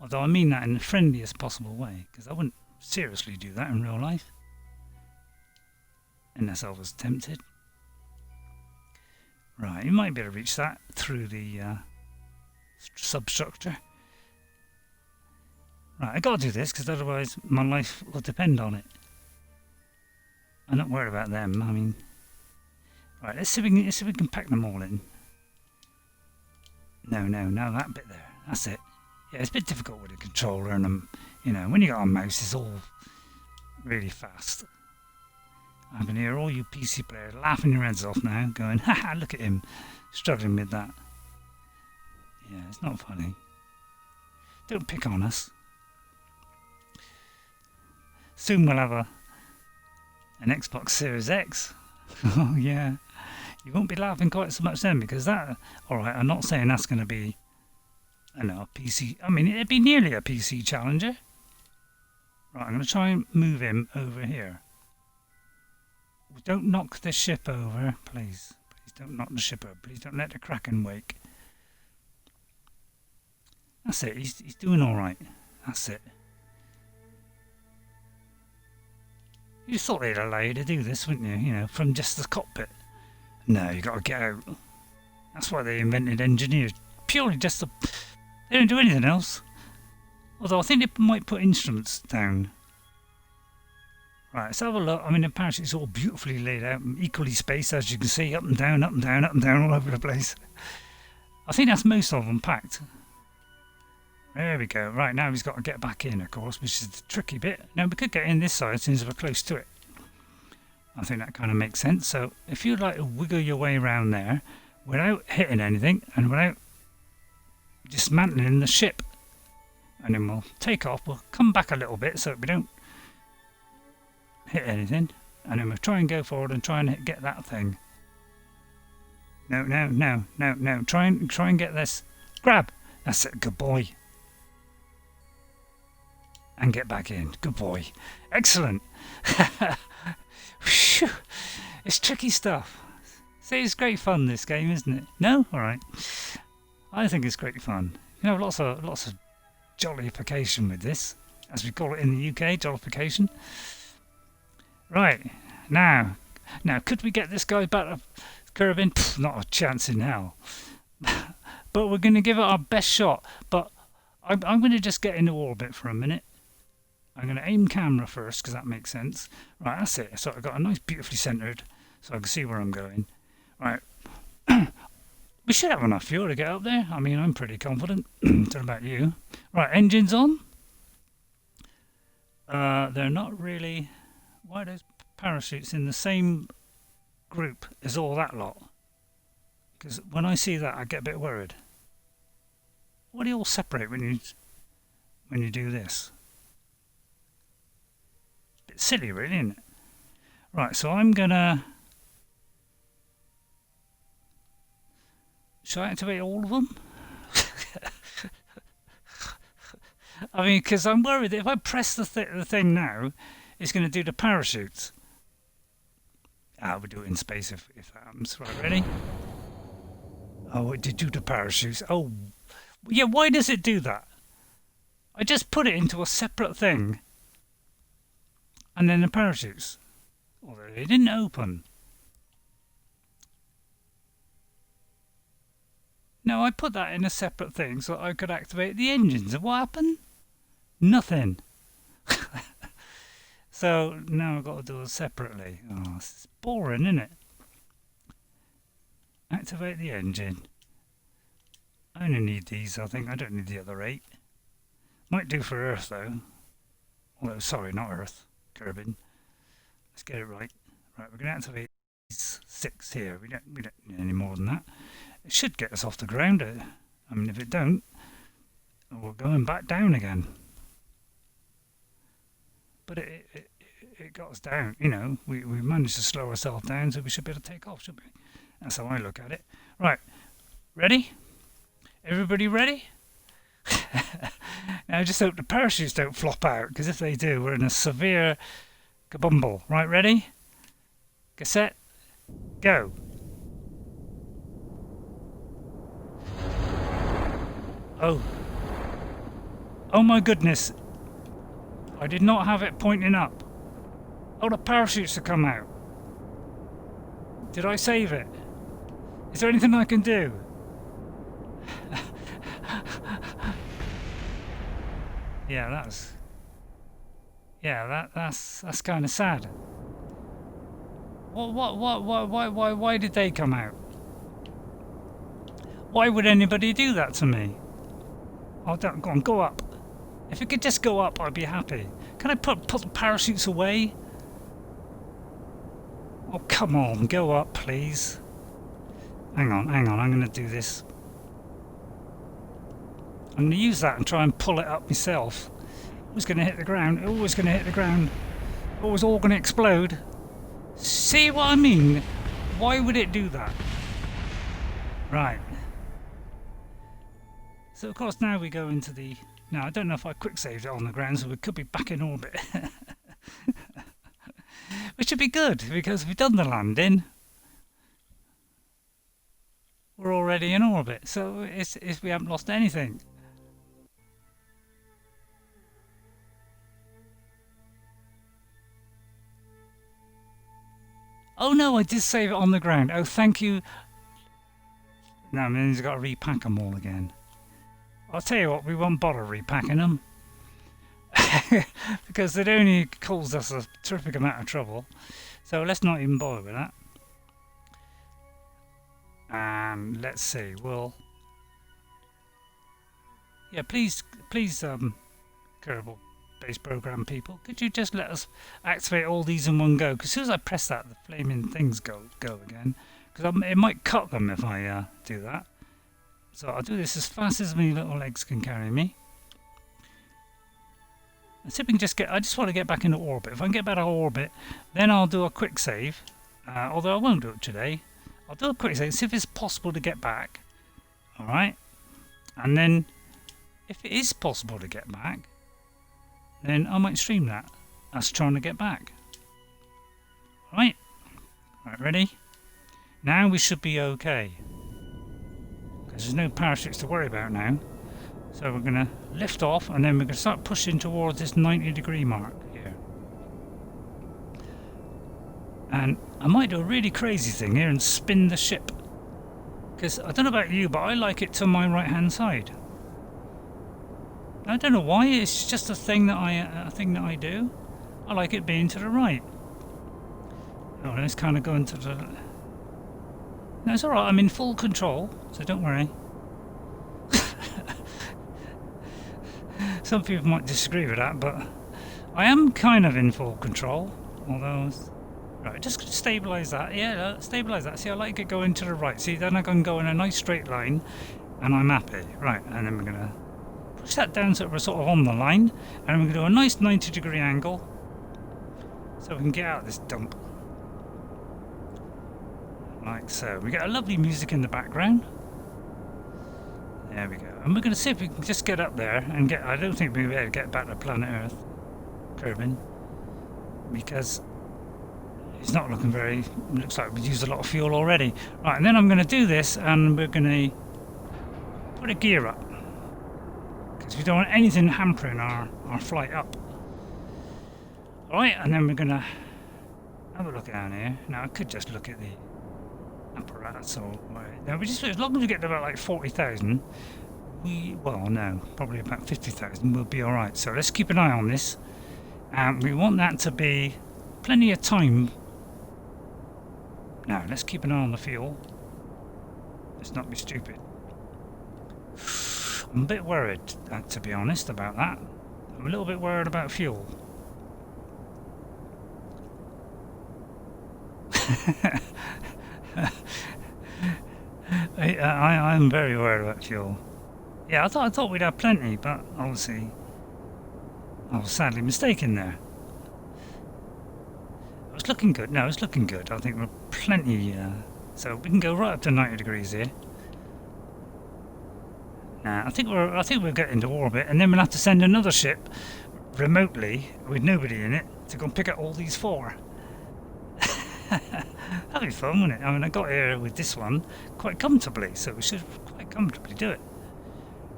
Although I mean that in the friendliest possible way, because I wouldn't seriously do that in real life. Unless I was tempted. Right, you might be able to reach that through the substructure. Right, I got to do this because otherwise my life will depend on it. I'm not worried about them. I mean, right. Let's see if we can pack them all in. No, that bit there. That's it. Yeah, it's a bit difficult with a controller and you know, when you got a mouse, it's all really fast. I can hear all you PC players laughing your heads off now, going, haha, look at him, struggling with that. Yeah, it's not funny. Don't pick on us. Soon we'll have an Xbox Series X. Oh yeah. You won't be laughing quite so much then, because that... Alright, I'm not saying that's going to be... I know, a PC... I mean, it'd be nearly a PC challenger. Right, I'm going to try and move him over here. Don't knock the ship over, please. Please don't knock the ship over. Please don't let the Kraken wake. That's it, he's doing alright. That's it. You thought they'd allow you to do this, wouldn't you? You know, from just the cockpit. No, you got to get out. That's why they invented engineers. Purely just to... They don't do anything else. Although I think they might put instruments down. Right, let's have a look. I mean, the parachute's all beautifully laid out, equally spaced, as you can see, up and down, up and down, up and down, all over the place. I think that's most of them packed. There we go. Right, now he's got to get back in, of course, which is the tricky bit. Now, we could get in this side since we're close to it. I think that kind of makes sense. So, if you'd like to wiggle your way around there without hitting anything and without dismantling the ship, and then we'll take off. We'll come back a little bit so we don't hit anything, and then we'll try and go forward and try and get that thing. No, no, no, no, no. Try and get this. Grab. That's it. Good boy. And get back in. Good boy. Excellent. It's tricky stuff. See, it's great fun, this game, isn't it? No? Alright. I think it's great fun. You know, lots of jollification with this, as we call it in the UK, jollification. Right. Now, could we get this guy back to Kerbal? Pfft, not a chance in hell. But we're going to give it our best shot. But I'm going to just get into orbit for a minute. I'm going to aim camera first, because that makes sense. Right, that's it. So I've got a nice, beautifully centered, so I can see where I'm going. Right. We should have enough fuel to get up there. I mean, I'm pretty confident. Don't know about you. Right, engines on. They're not really... Why are those parachutes in the same group as all that lot? Because when I see that, I get a bit worried. Why do you all separate when you do this? Bit silly, really, isn't it? Right, so I'm gonna... Should I activate all of them? I mean, because I'm worried that if I press the thing now, it's going to do the parachutes. We'll do it in space if that happens. Right, ready? Oh, it did do the parachutes. Oh, yeah, why does it do that? I just put it into a separate thing. And then the parachutes. Although they didn't open. No, I put that in a separate thing so I could activate the engines. And what happened? Nothing. So now I've got to do it separately. Oh, it's boring, isn't it? Activate the engine. I only need these, I think. I don't need the other 8. Might do for Earth, though. Although, sorry, not Earth. Kerbal. Let's get it right. Right, we're going to activate these 6 here. We don't need any more than that. It should get us off the ground. I mean, if it don't, we're going back down again. But it got us down, you know. We managed to slow ourselves down, so we should be able to take off, shouldn't we? That's how I look at it. Right, ready? Everybody ready? Now, I just hope the parachutes don't flop out, because if they do, we're in a severe kabumble. Right, ready? Get set, go. Oh my goodness. I did not have it pointing up. Oh, the parachutes have come out. Did I save it? Is there anything I can do? Yeah, that's kind of sad. Why did they come out? Why would anybody do that to me? Oh, don't, go on, go up. If it could just go up, I'd be happy. Can I put the parachutes away? Oh, come on, go up, please. Hang on, I'm going to do this. I'm going to use that and try and pull it up myself. Always going to hit the ground, always going to hit the ground. Always all going to explode. See what I mean? Why would it do that? Right. So of course now we go into the... Now I don't know if I quick saved it on the ground, so we could be back in orbit. Which would be good, because we've done the landing. We're already in orbit, so it's we haven't lost anything. Oh no, I did save it on the ground. Oh, thank you. No, I mean, he's got to repack them all again. I'll tell you what, we won't bother repacking them. Because it only caused us a terrific amount of trouble. So let's not even bother with that. And let's see, well... Yeah, please, Kerbal base program people, could you just let us activate all these in one go? Because as soon as I press that, the flaming things go again. Because it might cut them if I do that. So I'll do this as fast as my little legs can carry me. And see if we can just get... I just want to get back into orbit. If I can get back to orbit, then I'll do a quick save. Although I won't do it today. I'll do a quick save, see if it's possible to get back. Alright. And then, if it is possible to get back, then I might stream that. Us trying to get back. Right. Right, ready? Now we should be okay. Because there's no parachutes to worry about now. So we're going to lift off and then we're going to start pushing towards this 90-degree mark here. And I might do a really crazy thing here and spin the ship. Because I don't know about you, but I like it to my right hand side. I don't know why, it's just a thing that I do. I like it being to the right. Oh, let's kind of go into the... No, it's alright, I'm in full control, so don't worry. Some people might disagree with that, but I am kind of in full control. Although, right, just stabilise that. Yeah, stabilise that. See, I like it going to the right. See, then I can go in a nice straight line, and I'm happy. Right, and then we're gonna push that down so we're sort of on the line, and we're gonna do a nice 90-degree angle, so we can get out of this dump. Like so. We get a lovely music in the background. There we go. And we're going to see if we can just get up there and get... I don't think we'll be able to get back to planet Earth. Kerbal. Because it's not looking very... Looks like we've used a lot of fuel already. Right, and then I'm going to do this and we're going to put a gear up. Because we don't want anything hampering our flight up. Alright, and then we're going to have a look down here. Now I could just look at the apparatus or now we just, as long as we get to about like 40,000, well no, probably about 50,000, we'll be alright. So let's keep an eye on this. We want that to be plenty of time. Now let's keep an eye on the fuel. Let's not be stupid. I'm a bit worried, to be honest, about that. I'm a little bit worried about fuel. I'm very worried about fuel. Yeah, I thought we'd have plenty, but obviously I was sadly mistaken there. It was looking good. No, it's looking good. I think we're plenty. So we can go right up to 90 degrees here. Now I think we're getting to orbit, and then we'll have to send another ship remotely with nobody in it to go and pick up all these four. That'd be fun, wouldn't it? I mean, I got here with this one quite comfortably, so we should quite comfortably do it.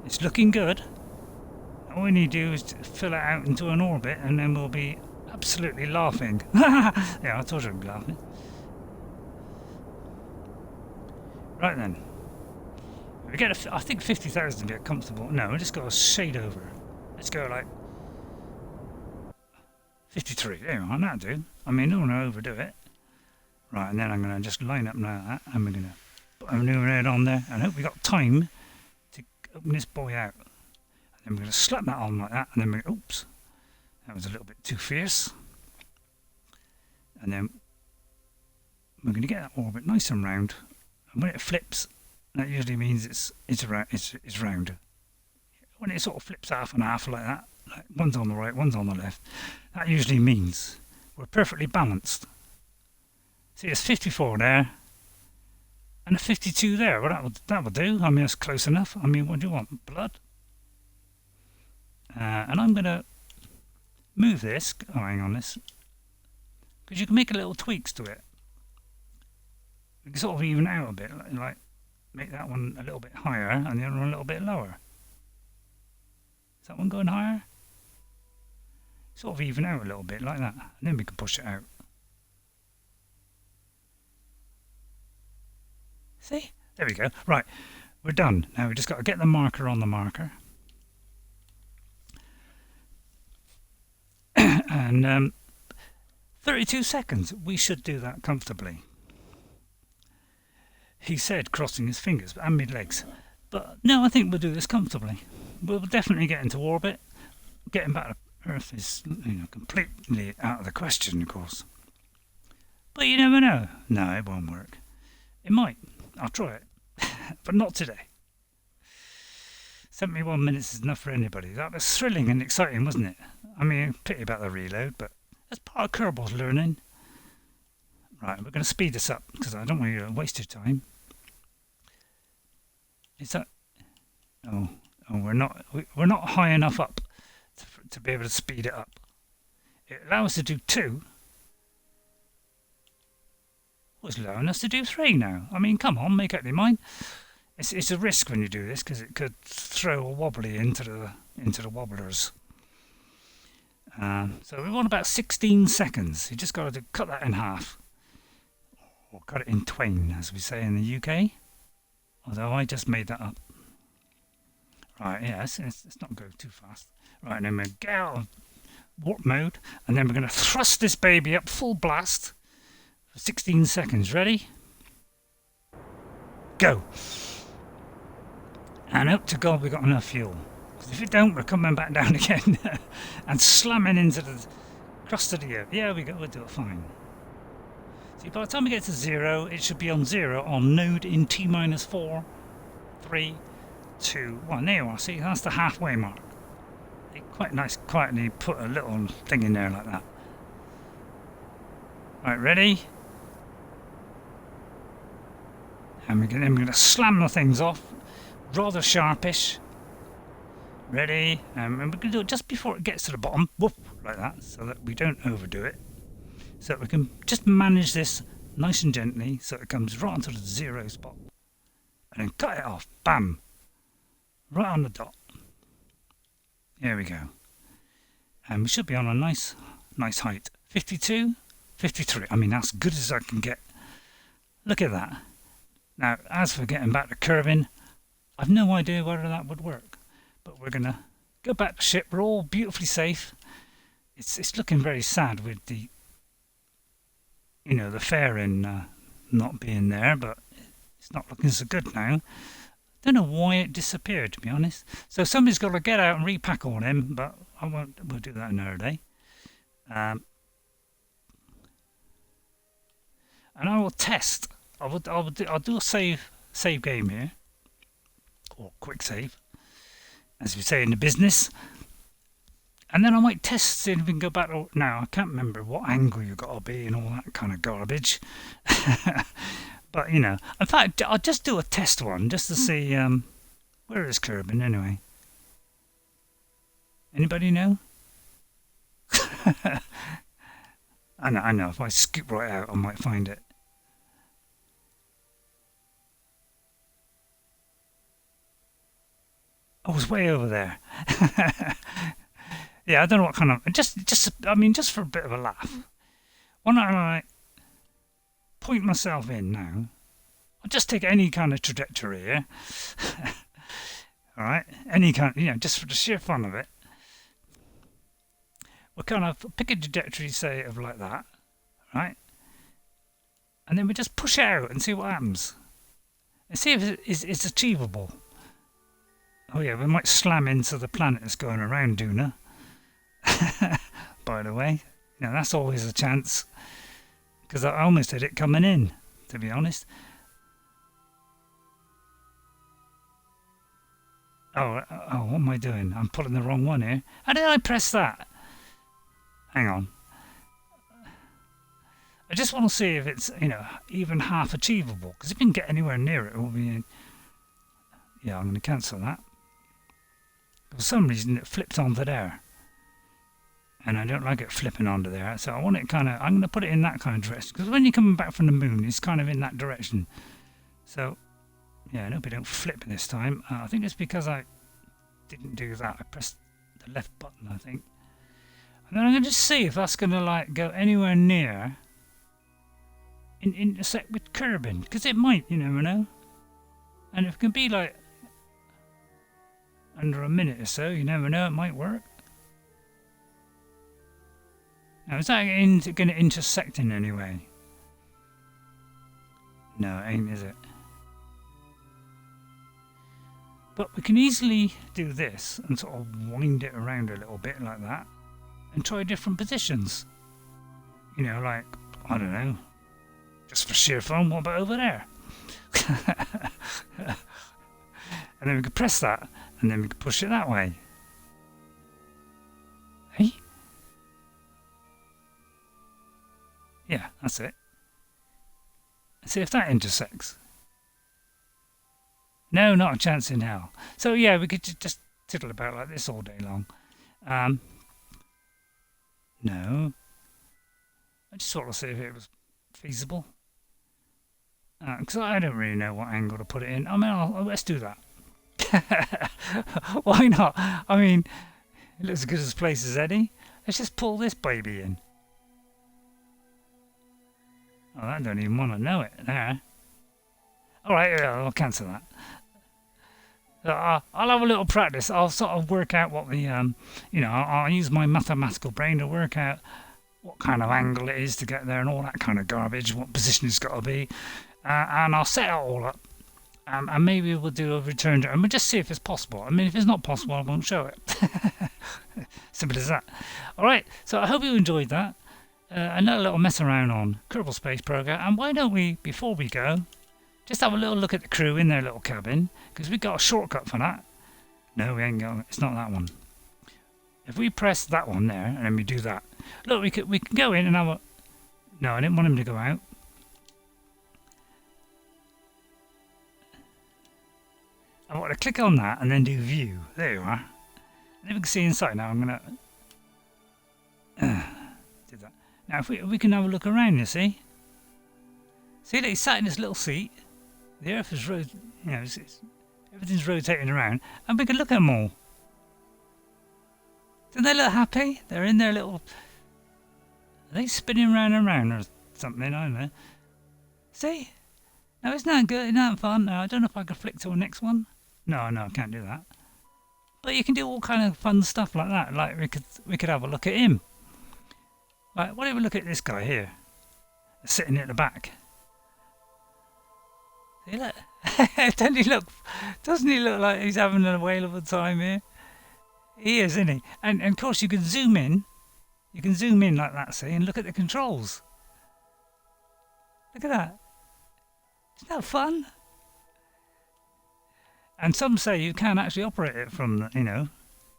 It's looking good. All we need to do is to fill it out into an orbit, and then we'll be absolutely laughing. Yeah, I told you I'd be laughing. Right then. We get, I think 50,000 to get comfortable. No, we just got a shade over. Let's go like 53. There we are, that'll do. I mean, don't want to overdo it. Right, and then I'm going to just line up like that, and we're going to put a maneuver head on there, and hope we got time to open this boy out. And then we're going to slap that on like that, and then we oops, that was a little bit too fierce. And then we're going to get that orbit nice and round. And when it flips, that usually means it's round. When it sort of flips half and half like that, like one's on the right, one's on the left, that usually means we're perfectly balanced. See, there's 54 there, and a 52 there. Well, that will do. I mean, that's close enough. I mean, what do you want? Blood? And I'm going to move this. Oh, hang on this. Because you can make a little tweaks to it. You can sort of even out a bit, like make that one a little bit higher and the other one a little bit lower. Is that one going higher? Sort of even out a little bit like that, and then we can push it out. See? There we go. Right, we're done. Now we just got to get the marker on the marker. And 32 seconds. We should do that comfortably. He said, crossing his fingers and mid legs. But no, I think we'll do this comfortably. We'll definitely get into orbit. Getting back to Earth is, completely out of the question, of course. But you never know. No, it won't work. It might. I'll try it. But not today. 71 minutes is enough for anybody. That was thrilling and exciting, wasn't it? I mean, pity about the reload, but that's part of Kerbal's learning. Right, we're going to speed this up because I don't want you to waste your time. Is that? Oh, we're not high enough up to be able to speed it up. It allows us to do 2. Well, it's allowing us to do 3 now. I mean, come on, make up your mind. It's a risk when you do this because it could throw a wobbly into the wobblers. So we want about 16 seconds. You just got to cut that in half, or cut it in twain, as we say in the UK. Although I just made that up. Right, yeah, let's not go too fast. Right, and then we're going to get out of warp mode, and then we're going to thrust this baby up full blast for 16 seconds. Ready? Go! And hope to God we got enough fuel. Because if we don't, we're coming back down again and slamming into the crust of the earth. Yeah, we'll do it fine. See, by the time we get to 0, it should be on 0 on node in T-4, 3, 2, 1. There you are. See, that's the halfway mark. They quite nice, quietly put a little thing in there like that. Right, ready? And we're going to slam the things off. Rather sharpish. Ready? And we're going to do it just before it gets to the bottom. Whoop, like that, so that we don't overdo it. So that we can just manage this nice and gently so it comes right onto the 0 spot. And then cut it off. Bam! Right on the dot. There we go. And we should be on a nice height. 52, 53. I mean, that's good as I can get. Look at that. Now, as for getting back to curving, I've no idea whether that would work. But we're going to go back to ship. We're all beautifully safe. It's looking very sad with the, the fairing not being there, but it's not looking so good now. Don't know why it disappeared, to be honest. So somebody's got to get out and repack all them, but I won't. We'll do that another day. And I will test. I'll do a save game here, or quick save, as we say in the business. And then I might test, see if we can go back to, now I can't remember what angle you got to be and all that kind of garbage. But in fact, I'll just do a test one just to see where is Kerbal anyway. Anybody know? I know. If I scoop right out, I might find it. Oh, it's way over there. Yeah, I don't know what kind of just for a bit of a laugh. Why don't I point myself in now? I'll just take any kind of trajectory here. All right, any kind, just for the sheer fun of it. We'll kind of pick a trajectory, say, of like that, right? And then we just push it out and see what happens. And see if it's achievable. Oh yeah, we might slam into the planet that's going around Duna. By the way, that's always a chance. because I almost had it coming in, to be honest. Oh, what am I doing? I'm pulling the wrong one here. How did I press that? Hang on. I just want to see if it's, even half achievable. Because if you can get anywhere near it, it will be... Yeah, I'm going to cancel that. For some reason, it flipped onto there. And I don't like it flipping onto there. So I want it kind of... I'm going to put it in that kind of direction. Because when you're coming back from the moon, it's kind of in that direction. So... Yeah, I hope it don't flip this time. I think it's because I didn't do that. I pressed the left button, I think. And then I'm going to just see if that's going to like go anywhere near intersect with Kerbal, because it might, you never know. And if it can be like under a minute or so, you never know, it might work. Now, is that going to intersect in any way? No, it ain't, is it? But we can easily do this and sort of wind it around a little bit like that and try different positions. Like, I don't know, just for sheer fun, what about over there? And then we could press that and then we could push it that way. Hey? Yeah, that's it. Let's see if that intersects. No, not a chance in hell. So yeah, we could just tiddle about like this all day long. No. I just sort of see if it was feasible. Because I don't really know what angle to put it in. I mean, let's do that. Why not? I mean, it looks as good as place as any. Let's just pull this baby in. Oh, I don't even want to know it there. Alright, I'll cancel that. I'll have a little practice. I'll sort of work out what the, I'll use my mathematical brain to work out what kind of angle it is to get there and all that kind of garbage, what position it's got to be. And I'll set it all up. And maybe we'll do a return to it. And we'll just see if it's possible. I mean, if it's not possible, I won't show it. Simple as that. Alright, so I hope you enjoyed that. Another little mess around on Kerbal Space Program. And why don't we, before we go, just have a little look at the crew in their little cabin, because we got a shortcut for that. No, we ain't got. It's not that one. If we press that one there, and then we do that, look, we can go in and have a. No, I didn't want him to go out. I want to click on that and then do view. There you are. And if we can see inside now, I'm gonna do that. Now, if we can have a look around, you see. See that he's sat in this little seat. The Earth is, everything's rotating around, and we can look at them all. Do they look happy? They're in their little. Are they spinning round and round or something? I don't know. See? Now, isn't that good? Isn't that fun? Now, I don't know if I can flick to the next one. No, I can't do that. But you can do all kind of fun stuff like that. Like we could have a look at him. Like, what if we look at this guy here, sitting at the back? See, look. Doesn't he look like he's having a whale of a time here? He is, isn't he? And of course you can zoom in. You can zoom in like that, see, and look at the controls. Look at that. Isn't that fun? And some say you can actually operate it from the, you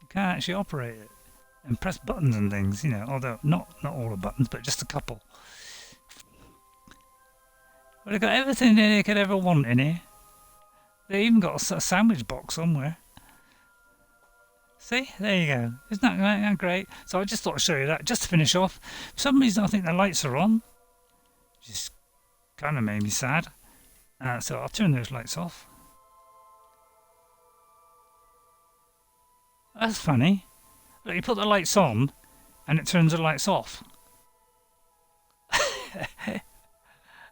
can actually operate it and press buttons and things, although not all the buttons, but just a couple. Well, they've got everything they could ever want in here. They even got a sandwich box somewhere. See? There you go. Isn't that great? So I just thought I'd show you that, just to finish off. For some reason I think the lights are on. Just kind of made me sad. So I'll turn those lights off. That's funny. Look, you put the lights on and it turns the lights off.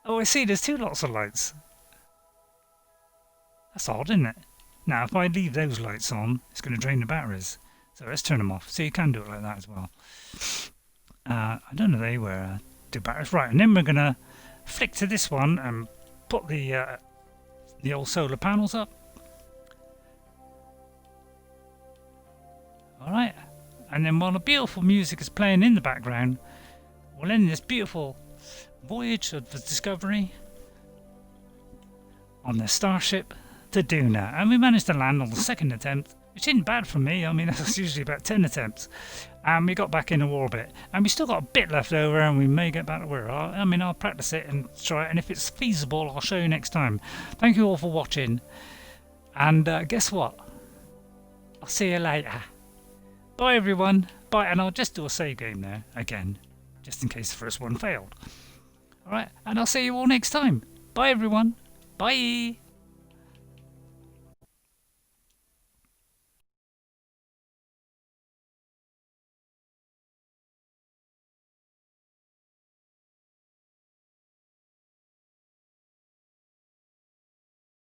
Oh, I see, there's two lots of lights. That's odd, isn't it? Now, if I leave those lights on, it's going to drain the batteries. So let's turn them off. So you can do it like that as well. I don't know they were do batteries. Right, and then we're going to flick to this one and put the old solar panels up. Alright, and then while the beautiful music is playing in the background, we'll end this beautiful voyage of the Discovery on the starship to Duna, and we managed to land on the second attempt, which isn't bad for me. I mean, that's usually about 10 attempts, and we got back into orbit, and we still got a bit left over, and we may get back to where I mean, I'll practice it and try it, and if it's feasible, I'll show you next time. Thank you all for watching, and guess what? I'll see you later. Bye everyone. Bye, and I'll just do a save game there again, just in case the first one failed. Alright, and I'll see you all next time. Bye everyone. Bye.